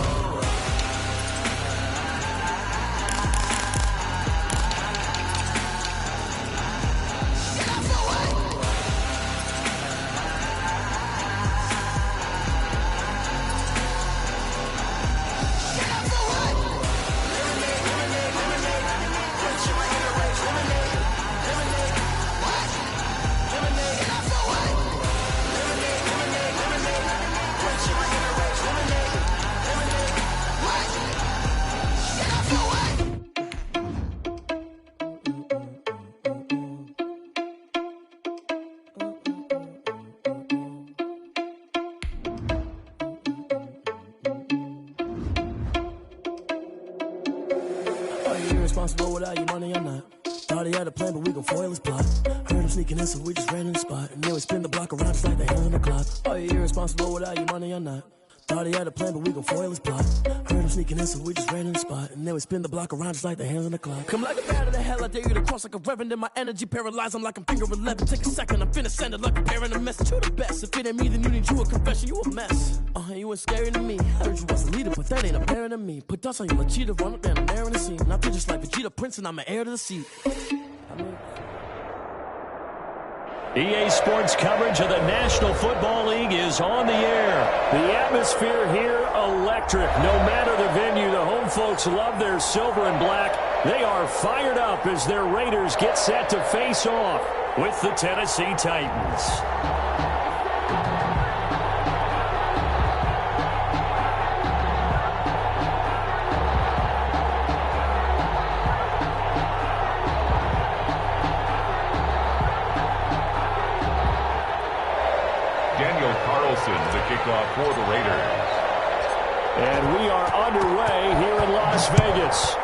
Are you irresponsible without your money or not? Thought he had a plan, but we gon' foil his plot. Heard him sneaking in, so we just ran in the spot. And then we spin the block around just like the hand on the clock. Are you irresponsible without your money or not? Thought he had a plan, but we gon' foil his plot. Heard him sneaking in, so we just ran in the spot. And then we spin the block around just like the hands on the clock. Come like a bat of the hell, I dare you to cross like a reverend. In my energy paralyzed, I'm like I'm finger 11. Take a second, I'm finna send it like a parent a message. You the best, if it ain't me, then you need you a confession. You a mess, you ain't scary to me. Heard you was a leader, but that ain't apparent to me. Put dust on you like cheetah, run up down the air in the scene. And I feel just like Vegeta Prince, and I'm an heir to the seat. EA Sports coverage of the National Football League is on the air. The atmosphere here, electric. No matter the venue, the home folks love their silver and black. They are fired up as their Raiders get set to face off with the Tennessee Titans. The kickoff for the Raiders. And we are underway here in Las Vegas.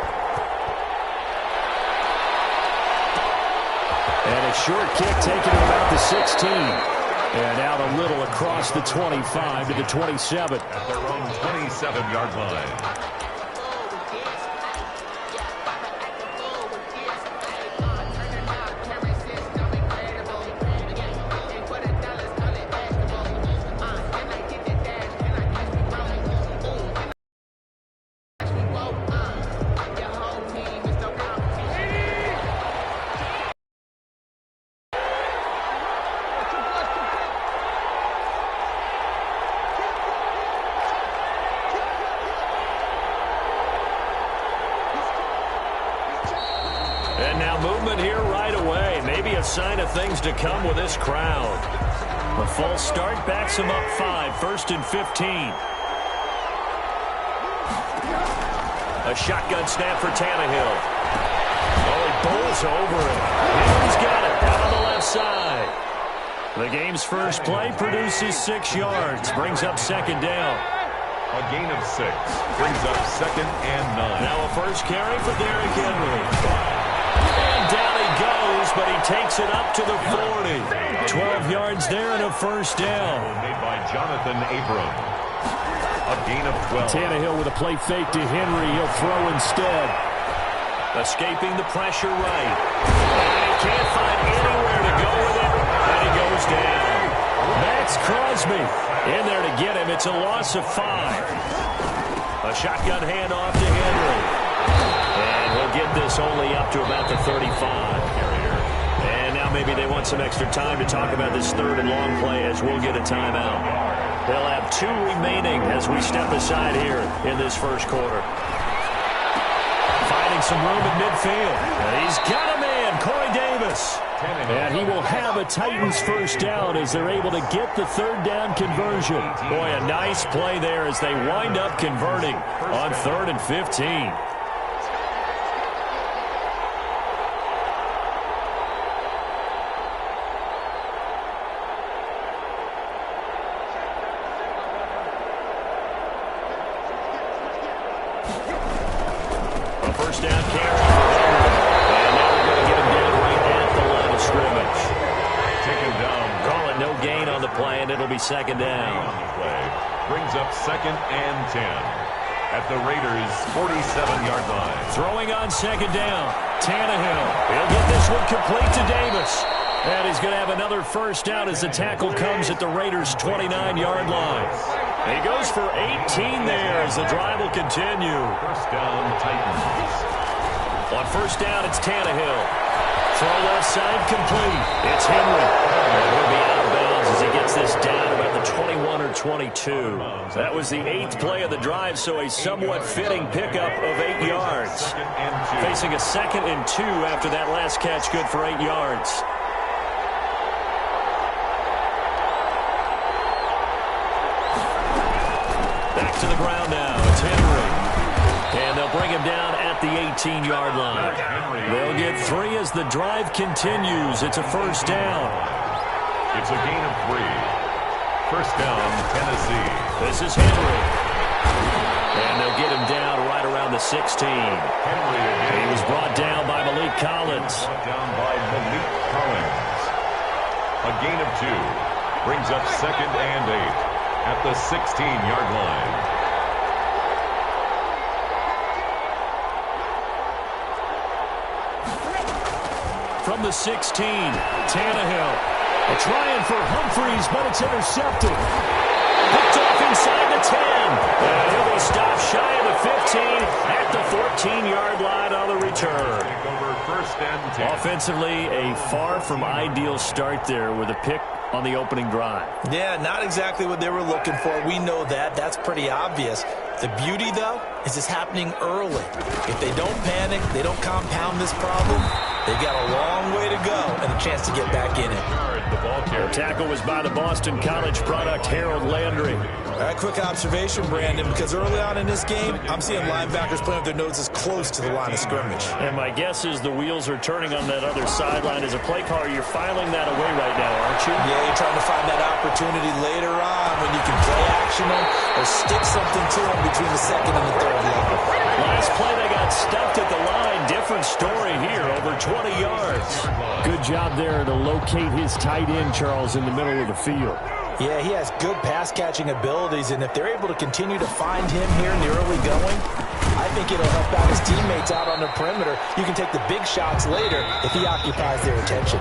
And a short kick taken about the 16. And out a little across the 25 to the 27. At their own 27-yard line. And now movement here right away. Maybe a sign of things to come with this crowd. The false start backs him up 5, 1st and 15. A shotgun snap for Tannehill. Oh, he bowls over it. He's got it out on the left side. The game's first play produces 6 yards. Brings up 2nd down. A gain of 6. Brings up 2nd and 9. Now a first carry for Derrick Henry. And down he goes, but he takes it up to the 40. 12 yards there and a first down. Made by Jonathan Abram. A gain of 12. Tannehill with a play fake to Henry. He'll throw instead. Escaping the pressure right. And he can't find anywhere to go with it. And he goes down. Max Crosby in there to get him. It's a loss of 5. A shotgun handoff to Henry. And he'll get this only up to about the 35. And now maybe they want some extra time to talk about this 3rd and long play as we'll get a timeout. They'll have 2 remaining as we step aside here in this first quarter. Finding some room in midfield. And he's got a man, Corey Davis. And he will have a Titans first down as they're able to get the 3rd down conversion. Boy, a nice play there as they wind up converting on 3rd and 15. A first down carry for Henry. And now they're going to get him down right at the line of scrimmage. Taken down. Calling no gain on the play, and it'll be 2nd down. On the play. Brings up 2nd and 10. At the Raiders' 47-yard line. Throwing on 2nd down. Tannehill. He'll get this one complete to Davis. And he's going to have another first down as the tackle comes at the Raiders' 29-yard line. He goes for 18 there as the drive will continue. First down, Titans. On first down, it's Tannehill. Throw left side complete. It's Henry. And he'll be out of bounds as he gets this down about the 21 or 22. That was the 8th play of the drive, so a somewhat fitting pickup of 8 yards. Facing a 2nd and 2 after that last catch, good for 8 yards. Back to the ground now. It's Henry. And they'll bring him down at the 18-yard line. They'll get 3 as the drive continues. It's a first down. It's a gain of 3. First down, Tennessee. This is Henry. And they'll get him down right around the 16. Henry again. He was brought down by Malik Collins. Brought down by Malik Collins. A gain of 2. Brings up 2nd and 8 at the 16-yard line. From the 16, Tannehill. Trying for Humphreys, but it's intercepted. Picked off inside the 10. And he'll be stopped shy of the 15 at the 14-yard line on the return. First and 10. Offensively, a far from ideal start there with a pick on the opening drive. Yeah, not exactly what they were looking for. We know that. That's pretty obvious. The beauty, though, is it's happening early. If they don't panic, they don't compound this problem, they got a long way to go and a chance to get back in it. The tackle was by the Boston College product, Harold Landry. All right, quick observation, Brandon, because early on in this game, I'm seeing linebackers playing with their noses close to the line of scrimmage. And my guess is the wheels are turning on that other sideline. As a play caller, you're filing that away right now, aren't you? Yeah, you're trying to find that opportunity later on when you can play action them or stick something to them between the 2nd and the 3rd level. Last play, they got stuffed at the line. Different story here, over 20 yards. Good job there to locate his tight end, Charles, in the middle of the field. Yeah, he has good pass-catching abilities, and if they're able to continue to find him here in the early going, I think it'll help out his teammates out on the perimeter. You can take the big shots later if he occupies their attention.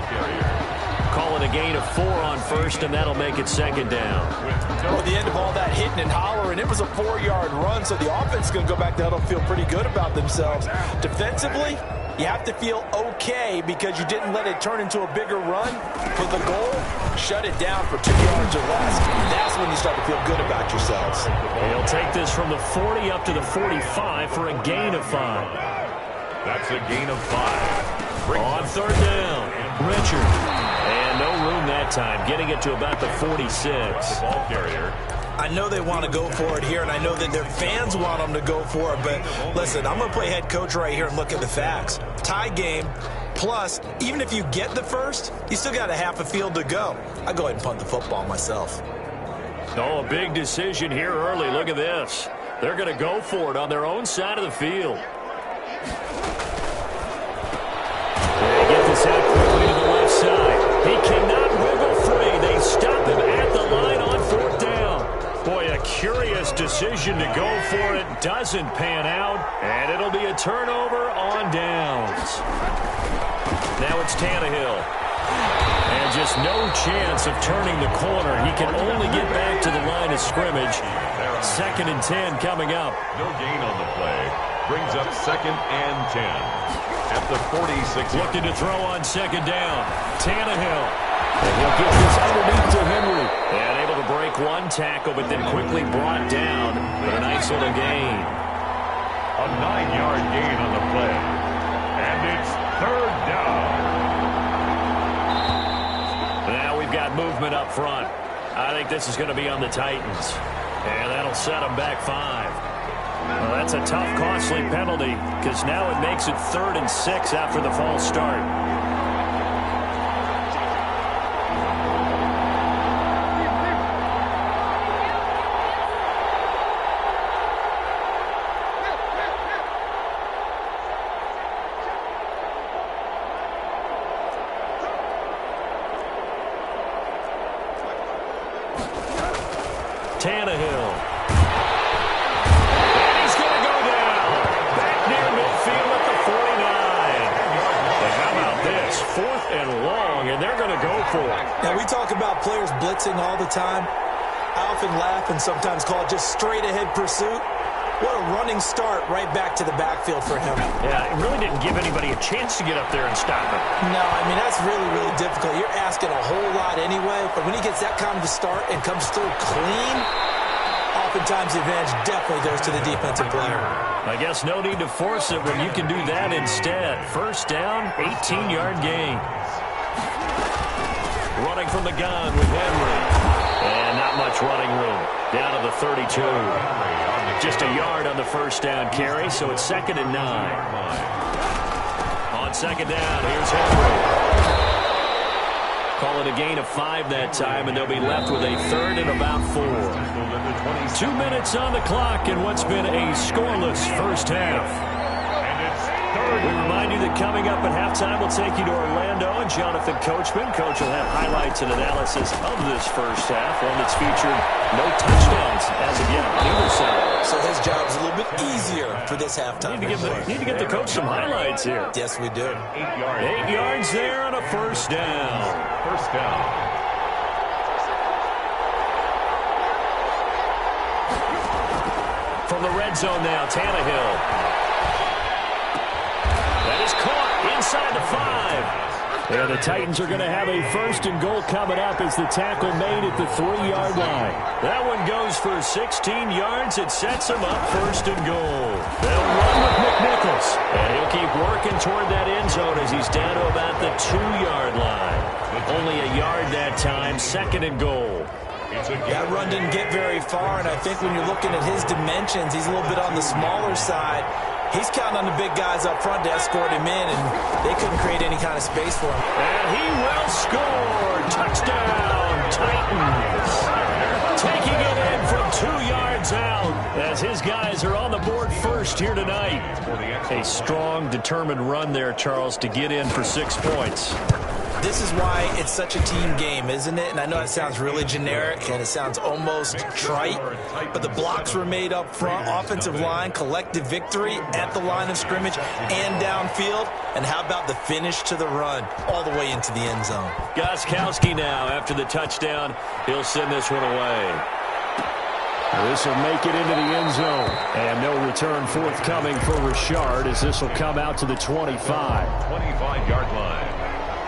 Call it a gain of 4 on first, and that'll make it 2nd down. At the end of all that hitting and hollering, it was a 4-yard run, so the offense is going to go back to huddle, feel pretty good about themselves. Defensively, you have to feel okay because you didn't let it turn into a bigger run. For the goal, shut it down for 2 yards or less. That's when you start to feel good about yourselves. He'll take this from the 40 up to the 45 for a gain of 5. That's a gain of 5. On third down, Richard. And no room that time, getting it to about the 46. The ball carrier. I know they want to go for it here, and I know that their fans want them to go for it, but listen, I'm going to play head coach right here and look at the facts. Tie game, plus, even if you get the first, you still got a half a field to go. I go ahead and punt the football myself. Oh, a big decision here early. Look at this. They're going to go for it on their own side of the field. They get this out quickly to the left side. He cannot wiggle free. They stop him at the line on fourth down. Boy, a curious decision to go for it. Doesn't pan out, and it'll be a turnover on downs. Now it's Tannehill. And just no chance of turning the corner. He can only get back to the line of scrimmage. 2nd and 10 coming up. No gain on the play. Brings up 2nd and 10. At the 46. Looking to throw on 2nd down. Tannehill. And he'll get this underneath to Henry. And able to break one tackle, but then quickly brought down with a nice little gain. A 9-yard gain on the play. And it's 3rd down. Now we've got movement up front. I think this is going to be on the Titans. And that'll set them back 5. Well, that's a tough, costly penalty because now it makes it 3rd and 6 after the false start. Tannehill. And he's going to go down. Back near midfield at the 49. And how about this? 4th and long, and they're going to go for it. Now, we talk about players blitzing all the time. I often laugh and sometimes call it just straight-ahead pursuit. What a running start right back to the backfield for him. Yeah, it really didn't give anybody a chance to get up there and stop him. No, I mean, that's really, really difficult. You're asking a whole lot anyway, but when he gets that kind of a start and comes through clean, oftentimes the advantage definitely goes to the defensive player. I guess no need to force it when you can do that instead. 1st down, 18-yard gain. Running from the gun with Henry. And not much running room. Down to the 32. Just a yard on the 1st down carry, so it's 2nd and 9. On 2nd down, here's Henry. Call it a gain of 5 that time, and they'll be left with a 3rd and about 4. 2 minutes on the clock in what's been a scoreless first half. We remind you that coming up at halftime, we'll take you to Orlando and Jonathan Coachman. Coach will have highlights and analysis of this first half, one that's featured no touchdowns as of yet on either side. So his job's a little bit easier for this halftime. Need to get the coach some highlights here. Yes, we do. 8 yards there on a 1st down. 1st down. From the red zone now, Tannehill. That is caught inside the 5. And the Titans are going to have a 1st and goal coming up as the tackle made at the 3-yard line. That one goes for 16 yards. It sets them up 1st and goal. They'll run with McNichols. And he'll keep working toward that end zone as he's down to about the 2-yard line. Only a yard that time, 2nd and goal. That run didn't get very far, and I think when you're looking at his dimensions, he's a little bit on the smaller side. He's counting on the big guys up front to escort him in, and they couldn't create any kind of space for him. And he will score. Touchdown, Titans. Taking it in from 2 yards out as his guys are on the board first here tonight. A strong, determined run there, Charles, to get in for 6 points. This is why it's such a team game, isn't it? And I know it sounds really generic and it sounds almost trite, but the blocks were made up front, offensive line, collective victory at the line of scrimmage and downfield. And how about the finish to the run all the way into the end zone? Gostkowski now after the touchdown. He'll send this one away. This will make it into the end zone. And no return forthcoming for Richard as this will come out to the 25. 25-yard line.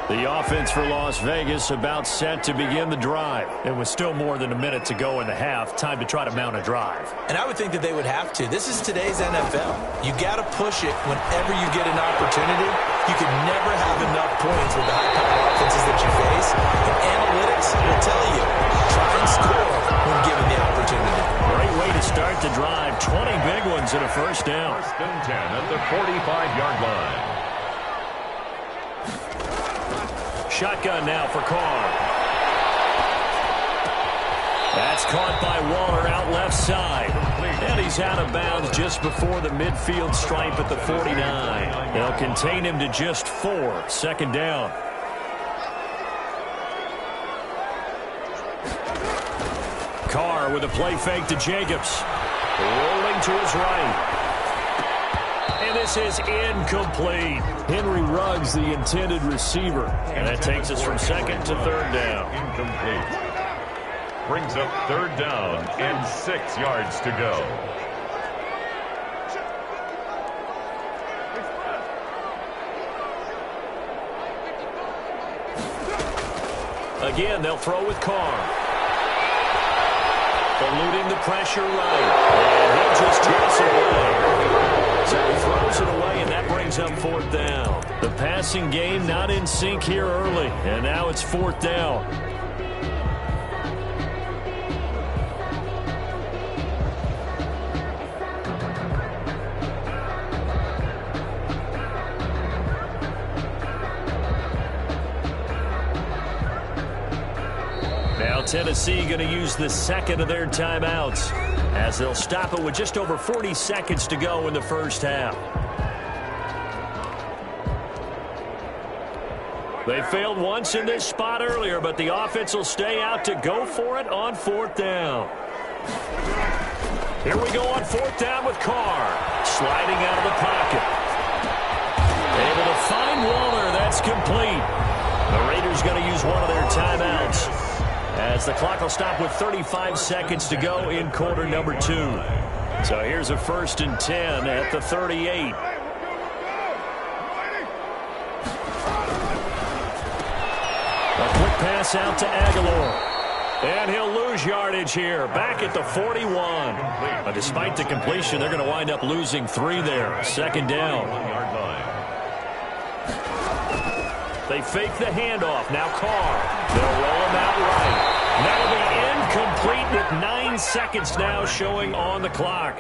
The offense for Las Vegas about set to begin the drive. It was still more than a minute to go in the half. Time to try to mount a drive. And I would think that they would have to. This is today's NFL. You got to push it whenever you get an opportunity. You can never have enough points with the high-powered offenses that you face. And analytics will tell you, try and score when given the opportunity. Great way to start the drive. 20 big ones and a first down. First and 10 at the 45-yard line. Shotgun now for Carr. That's caught by Waller out left side. And he's out of bounds just before the midfield stripe at the 49. They'll contain him to just 4. Second down. Carr with a play fake to Jacobs. Rolling to his right. And this is incomplete. Henry Ruggs, the intended receiver. And that takes us from second to third down. Incomplete. Brings up third down and 6 yards to go. Again, they'll throw with Carr. Eluding the pressure right. And he'll just toss it away. So he throws it away, and that brings up fourth down. The passing game not in sync here early. And now it's fourth down. Tennessee going to use the second of their timeouts as they'll stop it with just over 40 seconds to go in the first half. They failed once in this spot earlier, but the offense will stay out to go for it on fourth down. Here we go on fourth down with Carr sliding out of the pocket. Able to find Waller. That's complete. The Raiders going to use one of their timeouts, as the clock will stop with 35 seconds to go in quarter number 2. So here's a first and 10 at the 38. A quick pass out to Aguilar. And he'll lose yardage here, back at the 41. But despite the completion, they're going to wind up losing 3 there. Second down. They fake the handoff. Now Carr. They'll roll him out right. That'll be incomplete with 9 seconds now showing on the clock.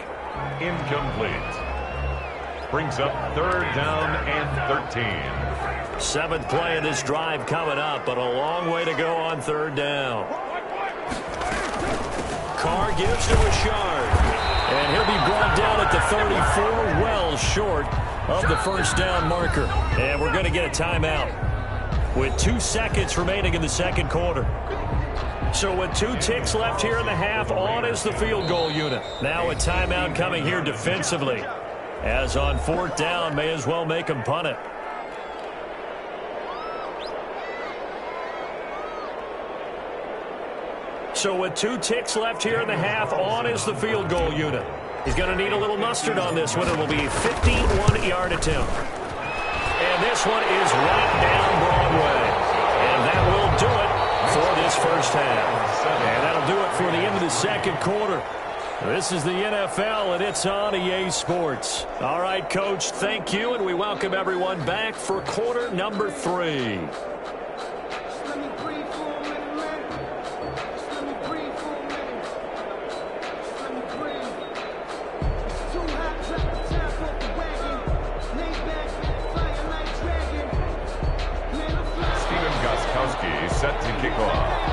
Incomplete. Brings up third down and 13. 7th play of this drive coming up, but a long way to go on third down. Carr gives to Richard. And he'll be brought down at the 34, well short of the first down marker. And we're going to get a timeout with 2 seconds remaining in the second quarter. So with 2 ticks left here in the half, on is the field goal unit. Now a timeout coming here defensively, as on fourth down, may as well make them punt it. So with 2 ticks left here in the half, on is the field goal unit. He's going to need a little mustard on this one. It will be a 51-yard attempt. And this one is right down Broadway. And that will do it for this first half. And that'll do it for the end of the second quarter. This is the NFL, and it's on EA Sports. All right, Coach, thank you, and we welcome everyone back for quarter number 3. Set to kick off.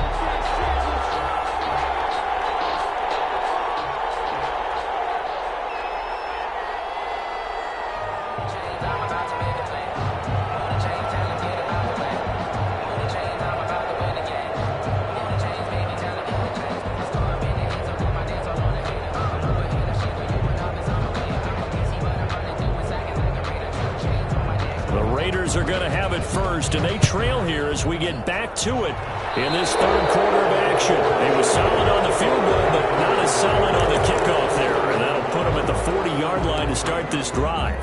Are going to have it first, and they trail here as we get back to it in this third quarter of action. They were solid on the field goal, but not as solid on the kickoff there, and that'll put them at the 40-yard line to start this drive.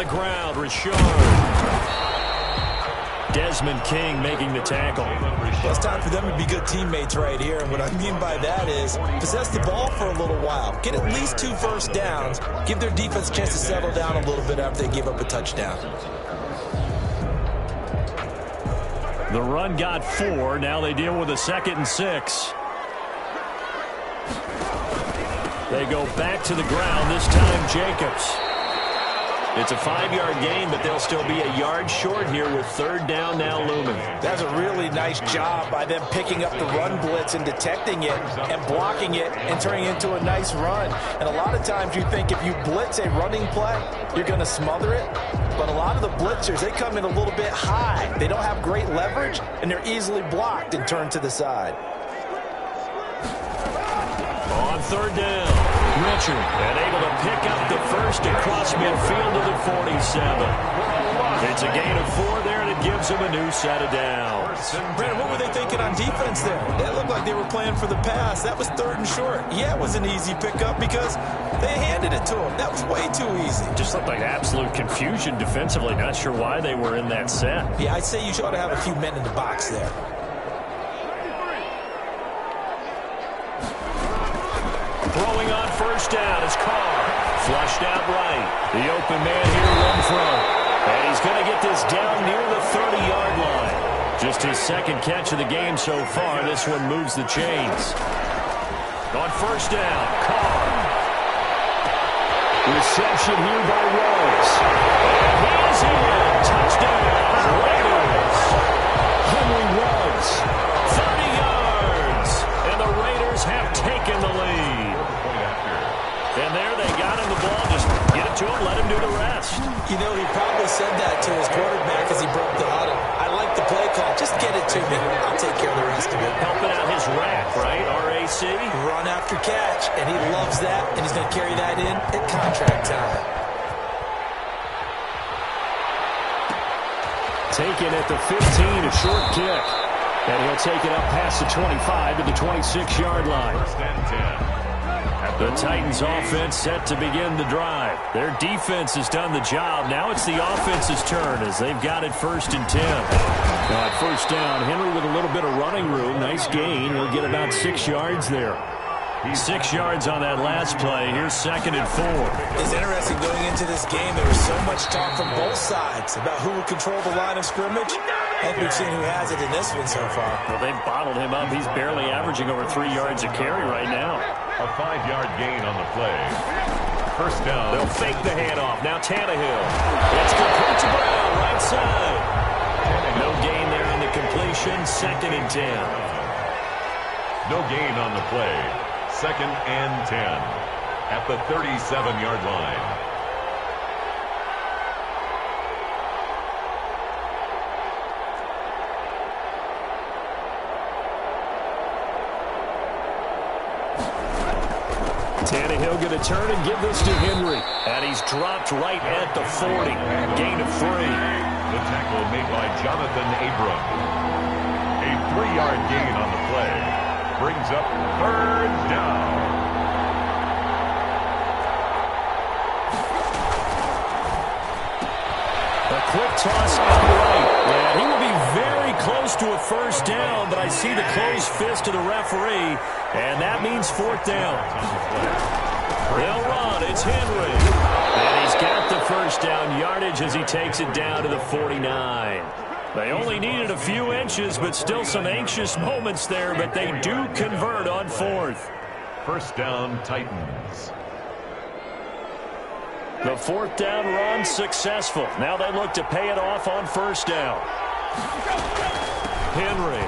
the ground, Richard. Desmond King making the tackle. Well, it's time for them to be good teammates right here. And what I mean by that is possess the ball for a little while. Get at least 2 first downs. Give their defense a chance to settle down a little bit after they give up a touchdown. The run got 4. Now they deal with a 2nd and 6. They go back to the ground, this time Jacobs. It's a 5-yard gain, but they'll still be a yard short here with 3rd down now looming. That's a really nice job by them picking up the run blitz and detecting it and blocking it and turning it into a nice run. And a lot of times you think if you blitz a running play, you're going to smother it. But a lot of the blitzers, they come in a little bit high. They don't have great leverage, and they're easily blocked and turned to the side. On 3rd down, Richard, and able to pick up the first across midfield to the 47. It's a gain of 4 there, and it gives them a new set of downs. Brandon, what were they thinking on defense there? It looked like they were playing for the pass. That was 3rd and short. Yeah, it was an easy pickup because they handed it to them. That was way too easy. Just looked like absolute confusion defensively. Not sure why they were in that set. Yeah, I'd say you ought to have a few men in the box there. Throwing on 1st down is Carr. Flushed out right. The open man here, Renfro. And he's going to get this down near the 30-yard line. Just his 2nd catch of the game so far. This one moves the chains. On 1st down, Carr. Reception here by Rose. And he is in. Touchdown, Raiders. Henry Rose. 30 yards. And the Raiders have taken the lead. And there they got him the ball. Just get it to him, let him do the rest. You know, he probably said that to his quarterback as he broke the huddle. I like the play call. Just get it to me. I'll take care of the rest of it. Helping out his rack, right? RAC. Run after catch. And he loves that. And he's going to carry that in at contract time. Taken at the 15, a short kick. And he'll take it up past the 25 to the 26-yard line. 1st and 10. The Titans offense set to begin the drive. Their defense has done the job. Now it's the offense's turn as they've got it 1st and 10. Now at 1st down, Henry with a little bit of running room. Nice gain. He'll get about 6 yards there. 6 yards on that last play. Here's 2nd and 4. It's interesting going into this game. There was so much talk from both sides about who would control the line of scrimmage. I think we've seen who has it in this one so far. Well, they've bottled him up. He's barely averaging over 3 yards a carry right now. A 5-yard gain on the play. 1st down. They'll fake the handoff. Now Tannehill. It's complete to Brown, right side. No gain there on the completion. 2nd and 10. No gain on the play. 2nd and 10 at the 37-yard line. Tannehill going to turn and give this to Henry. And he's dropped right at the 40. Gain of 3. The tackle made by Jonathan Abram. A 3-yard gain on the play. Brings up 3rd down. A quick toss out right. And he will be very close to a 1st down, but I see the closed fist of the referee, and that means 4th down. They'll run. It's Henry. And he's got the 1st down yardage as he takes it down to the 49. They only needed a few inches, but still some anxious moments there, but they do convert on 4th. 1st down, Titans. The 4th down run successful. Now they look to pay it off on 1st down. Henry.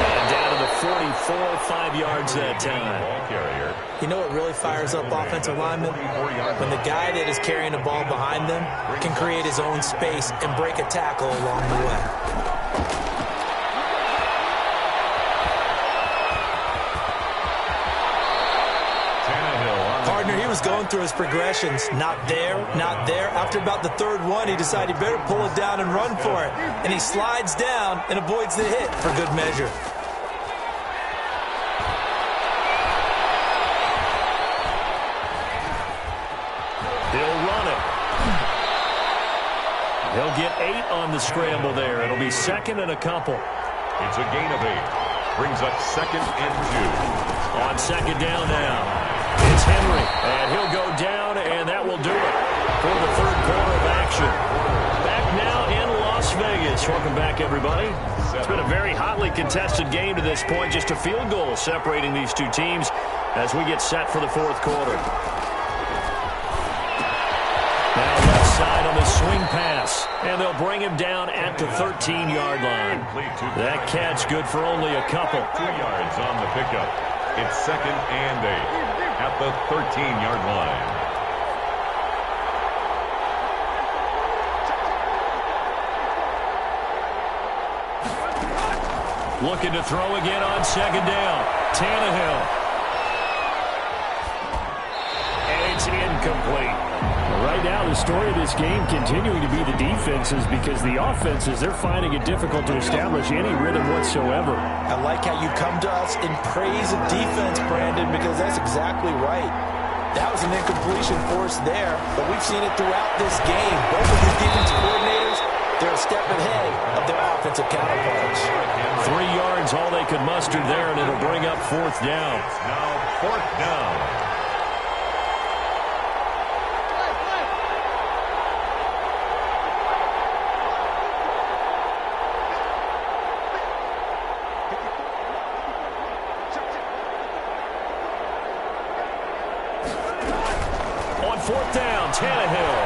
And down to the 44, 5 yards that time. Ball carrier. You know what really fires up offensive linemen? When the guy that is carrying the ball behind them can create his own space and break a tackle along the way. Partner, he was going through his progressions. Not there, not there. After about the 3rd one, he decided he better pull it down and run for it. And he slides down and avoids the hit for good measure. He'll run it. 8 on the scramble there. It'll be second and a couple. It's a gain of 8. Brings up 2nd and 2. On second down now, it's Henry. And he'll go down, and that will do it for the third quarter of action. Back now in Las Vegas. Welcome back, everybody. It's been a very hotly contested game to this point. Just a field goal separating these two teams as we get set for the fourth quarter. Now left side on the swing pass, and they'll bring him down at the 13-yard line. That catch good for only a couple. 2 yards on the pickup. It's 2nd and 8 at the 13-yard line. Looking to throw again on second down. Tannehill. And it's incomplete. Right now, the story of this game continuing to be the defenses, because the offenses, they're finding it difficult to establish any rhythm whatsoever. I like how you come to us in praise of defense, Brandon, because that's exactly right. That was an incompletion force there, but we've seen it throughout this game. Both of these defense coordinators, they're a step ahead of their offensive counterparts. 3 yards, all they could muster there, and it'll bring up fourth down. Now 4th down. On 4th down, Tannehill.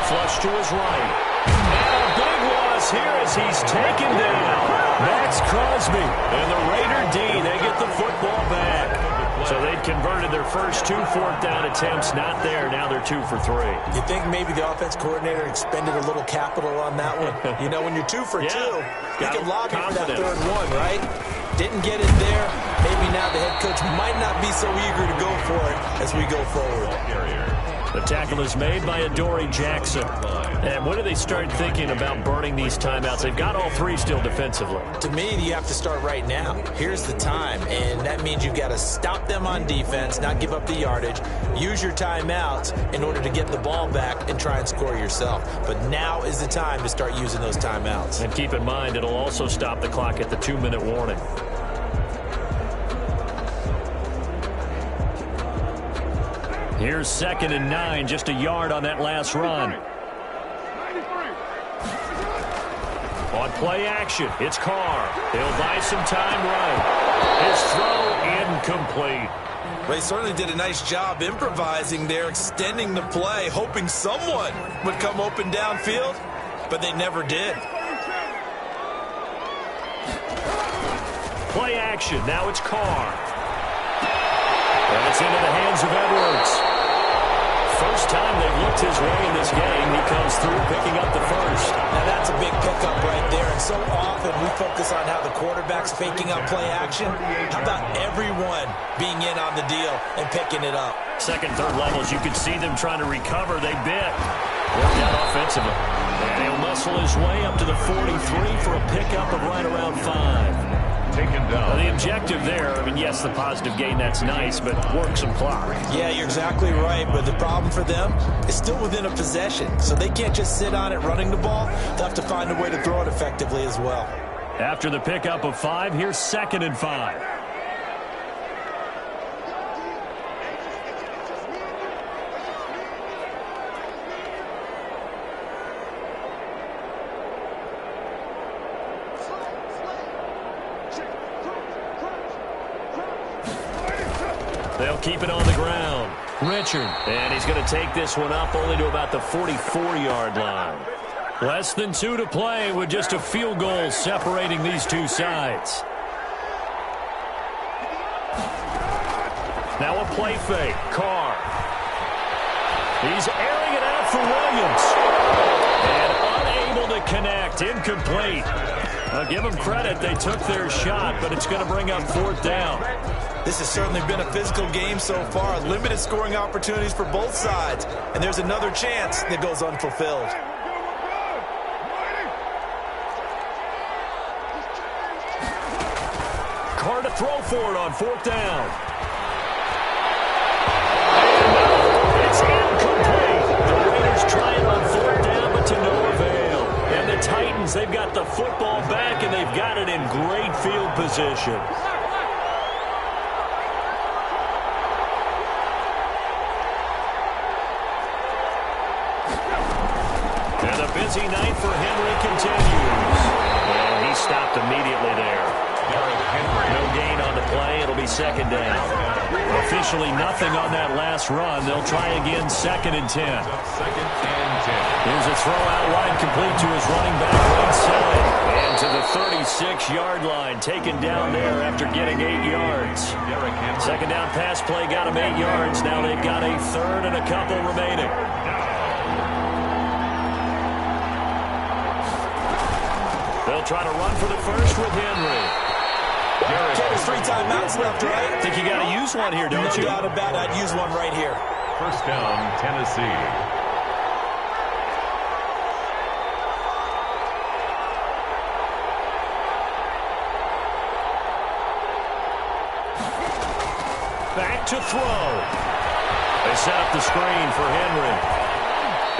Flush to his right. And a big loss here as he's taken down. Max Crosby. And the Raider D, they get the football back. So they'd converted their first 2 fourth down attempts. Not there. Now they're 2 for 3. You think maybe the offense coordinator expended a little capital on that one? You know, when you're 2 for 2, you can lobby for that third one, right? Didn't get it there. Maybe now the head coach might not be so eager to go for it as we go forward. The tackle is made by Adoree Jackson. And when do they start thinking about burning these timeouts? They've got all 3 still defensively. To me, you have to start right now. Here's the time, and that means you've got to stop them on defense, not give up the yardage, use your timeouts in order to get the ball back and try and score yourself. But now is the time to start using those timeouts. And keep in mind, it'll also stop the clock at the 2-minute warning. Here's 2nd and 9, just a yard on that last run. On play action, it's Carr. He'll buy some time right. His throw incomplete. Well, he certainly did a nice job improvising there, extending the play, hoping someone would come open downfield, but they never did. Play action, now it's Carr. And it's into the hands of Edwards. First time they've looked his way in this game, he comes through picking up the first. Now that's a big pickup right there, and so often we focus on how the quarterback's faking up play action. How about everyone being in on the deal and picking it up? Second, third levels, you could see them trying to recover. They bit. Worked out offensively. And he'll muscle his way up to the 43 for a pickup of right around 5. Taken down. The objective there, I mean, yes, the positive gain, that's nice, but work some clock. Yeah, you're exactly right, but the problem for them is still within a possession, so they can't just sit on it running the ball. They'll have to find a way to throw it effectively as well. After the pickup of 5, here's 2nd and 5. They'll keep it on the ground. Richard. And he's going to take this one up only to about the 44-yard line. Less than 2 to play with just a field goal separating these two sides. Now a play fake. Carr. He's airing it out for Williams. And unable to connect. Incomplete. I'll give them credit. They took their shot, but it's going to bring up 4th down. This has certainly been a physical game so far. Limited scoring opportunities for both sides. And there's another chance that goes unfulfilled. Carr to throw for it on 4th down. And it's incomplete. The Raiders try it on 4th down, but to no avail. Titans, they've got the football back, and they've got it in great field position. And the busy night for Henry continues. And he stopped immediately there. No gain on the play. It'll be second down. Officially nothing on that last run. They'll try again, 2nd and 10. Second and 10. Here's a throw out wide, complete to his running back right side. And to the 36-yard line, taken down there after getting 8 yards. Second down pass play got him 8 yards. Now they've got a third and a couple remaining. They'll try to run for the first with Henry. There's 3 timeouts left, right? I think you got to use one here, don't you? No doubt about it. I'd use one right here. First down, Tennessee. Back to throw. They set up the screen for Henry.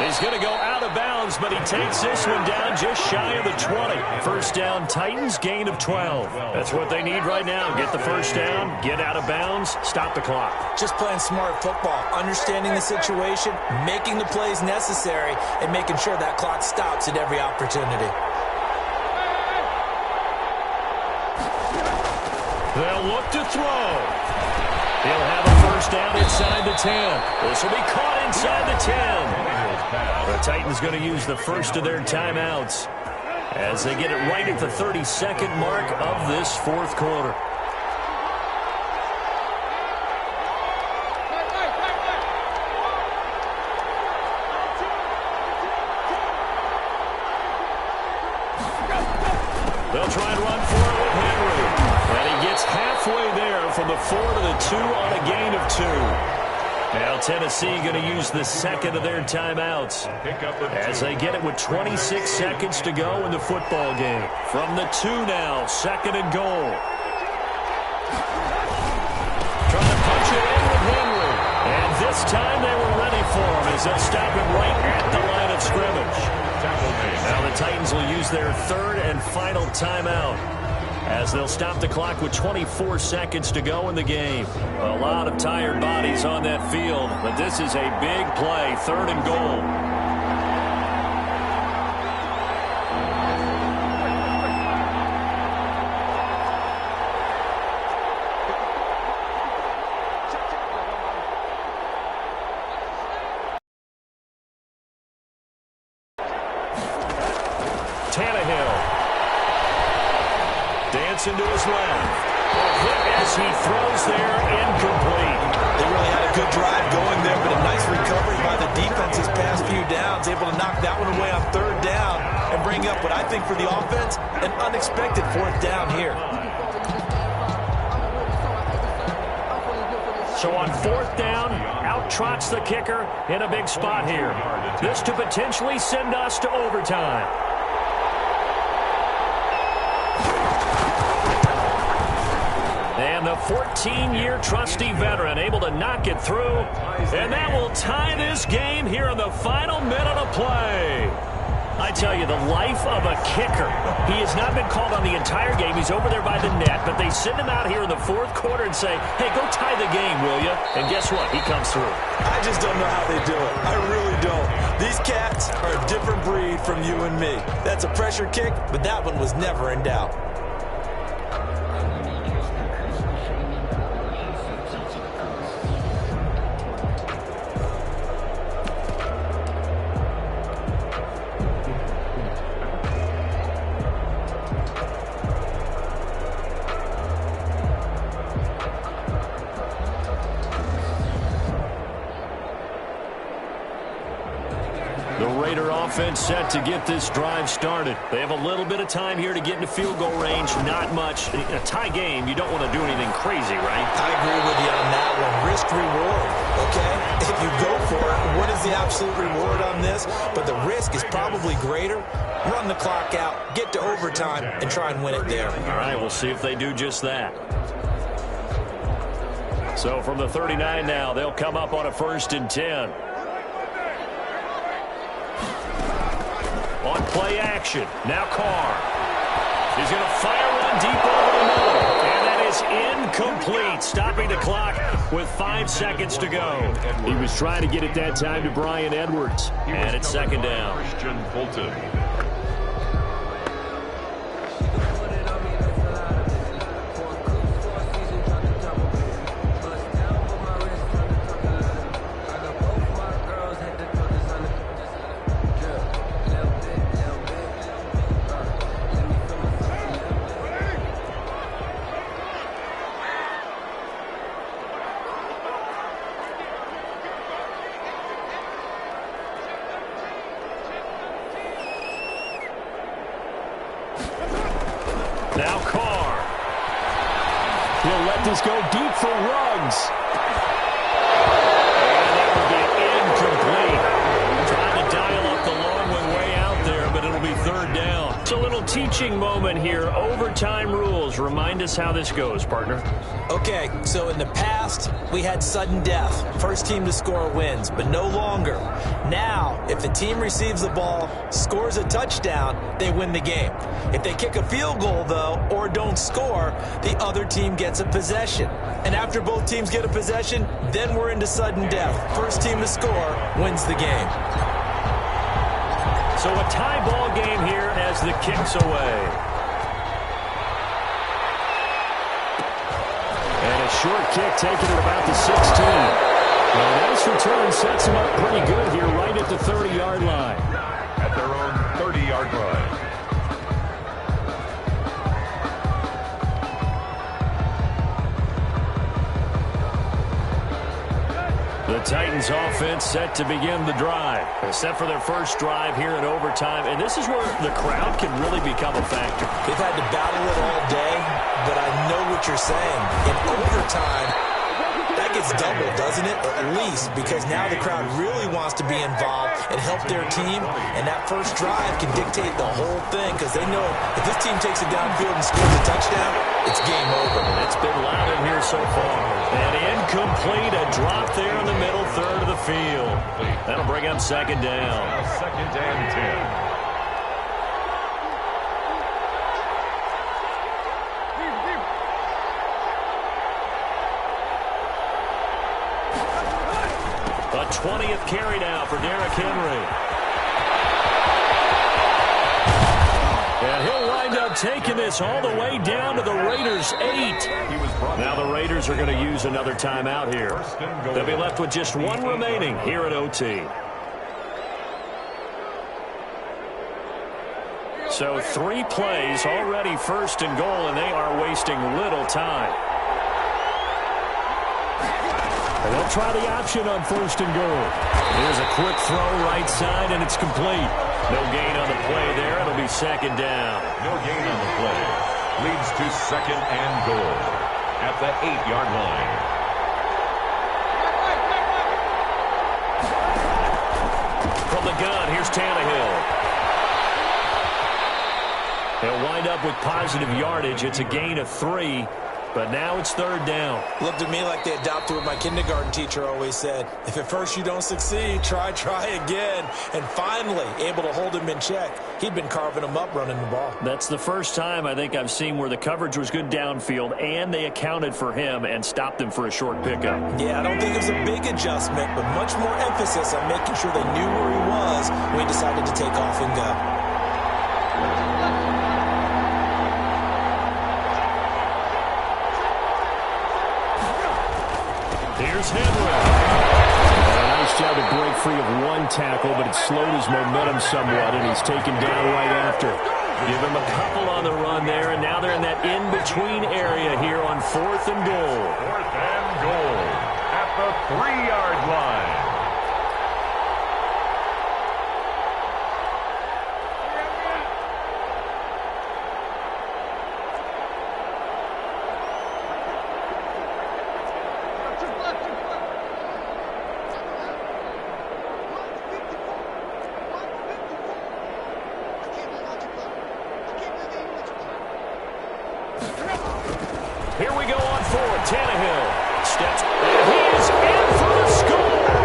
He's going to go out of bounds, but he takes this one down just shy of the 20. First down, Titans, gain of 12. That's what they need right now. Get the first down, get out of bounds, stop the clock. Just playing smart football, understanding the situation, making the plays necessary, and making sure that clock stops at every opportunity. They'll look to throw. He'll have a first down inside the 10. This will be caught inside the 10. The Titans going to use the first of their timeouts as they get it right at the 32nd mark of this fourth quarter. They'll try and run for it with Henry. And he gets halfway there from the 4 to the 2 on a gain of 2. Now Tennessee going to use the second of their timeouts as they get it with 26 seconds to go in the football game. From the 2 now, 2nd and goal. Trying to punch it in with Henry. And this time they were ready for him as they'll stop him right at the line of scrimmage. Now the Titans will use their third and final timeout as they'll stop the clock with 24 seconds to go in the game. A lot of tired bodies on that field, but this is a big play, 3rd and goal. Into his left. As he throws there, incomplete. They really had a good drive going there, but a nice recovery by the defense his past few downs, able to knock that one away on 3rd down and bring up what I think for the offense, an unexpected 4th down here. So on 4th down, out trots the kicker in a big spot here. This to potentially send us to overtime. And the 14-year trusty veteran able to knock it through. And that will tie this game here in the final minute of play. I tell you, the life of a kicker. He has not been called on the entire game. He's over there by the net. But they send him out here in the 4th quarter and say, hey, go tie the game, will you? And guess what? He comes through. I just don't know how they do it. I really don't. These cats are a different breed from you and me. That's a pressure kick, but that one was never in doubt. Offense set to get this drive started. They have a little bit of time here to get into field goal range. Not much. In a tie game, you don't want to do anything crazy, right? I agree with you on that one. Risk-reward, okay? If you go for it, what is the absolute reward on this? But the risk is probably greater. Run the clock out, get to overtime, and try and win it there. All right, we'll see if they do just that. So from the 39 now, they'll come up on a 1st and 10. On play action. Now Carr. He's going to fire one deep over the middle. And that is incomplete. Stopping the clock with 5 seconds to go. He was trying to get it that time to Bryan Edwards. And it's second down. Christian Fulton. Now Carr. He'll let this go deep for Ruggs. And that will be incomplete. Trying to dial up the long one way out there, but it'll be third down. It's a little teaching moment here. Overtime rules. Remind us how this goes, partner. Okay, so in the past, we had sudden death. First team to score wins, but no longer. Now, if the team receives the ball, scores a touchdown, they win the game. If they kick a field goal, though, or don't score, the other team gets a possession. And after both teams get a possession, then we're into sudden death. First team to score wins the game. So a tie ball game here as the kick's away. And a short kick taken at about the 16. Well, nice return sets him up pretty good here right at the 30-yard line. At their own 30-yard line. The Titans offense set to begin the drive. Set for their first drive here in overtime. And this is where the crowd can really become a factor. They've had to battle it all day, but I know what you're saying. In overtime, that gets doubled, doesn't it? At least, because now the crowd really wants to be involved and help their team. And that first drive can dictate the whole thing because they know if this team takes it downfield and scores a touchdown, it's game over. It's been loud in here so far. And incomplete, a drop there in the middle third of the field. That'll bring up second down. Second and 10. A 20th carry now for Derrick Henry. And he'll wind up taking this all the way down to the Raiders' 8. Now the Raiders are going to use another timeout here. They'll be left with just one remaining here at OT. So 3 plays already first and goal, and they are wasting little time. And they'll try the option on first and goal. Here's a quick throw right side, and it's complete. No gain on the play there. It'll be second down. No gain on the play. Leads to second and goal at the 8-yard line. From the gun, here's Tannehill. They'll wind up with positive yardage. It's a gain of 3. But now it's third down. Looked to me like they adopted what my kindergarten teacher always said. If at first you don't succeed, try again. And finally, able to hold him in check. He'd been carving him up running the ball. That's the first time I think I've seen where the coverage was good downfield and they accounted for him and stopped him for a short pickup. Yeah, I don't think it was a big adjustment, but much more emphasis on making sure they knew where he was when he decided to take off and go. Here's Henry. A nice job to break free of one tackle, but it slowed his momentum somewhat, and he's taken down right after. Give him a couple on the run there, and now they're in that in-between area here on fourth and goal. Fourth and goal at the 3-yard line. Here we go on fourth. Tannehill steps, and he is in for the score.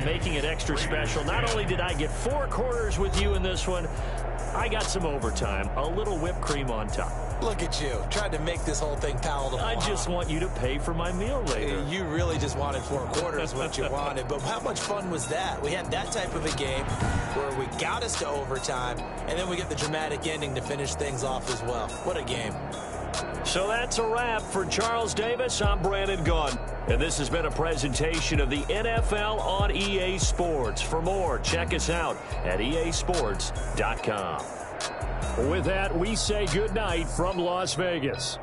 making it extra special. Not only did I get 4 quarters with you in this one, I got some overtime, a little whipped cream on top. Look at you, tried to make this whole thing palatable. I just want you to pay for my meal later. You really just wanted 4 quarters, what you wanted. But how much fun was that? We had that type of a game where we got us to overtime, and then we get the dramatic ending to finish things off as well. What a game. So that's a wrap for Charles Davis. I'm Brandon Gaudin, and this has been a presentation of the NFL on EA Sports. For more, check us out at easports.com. With that, we say goodnight from Las Vegas.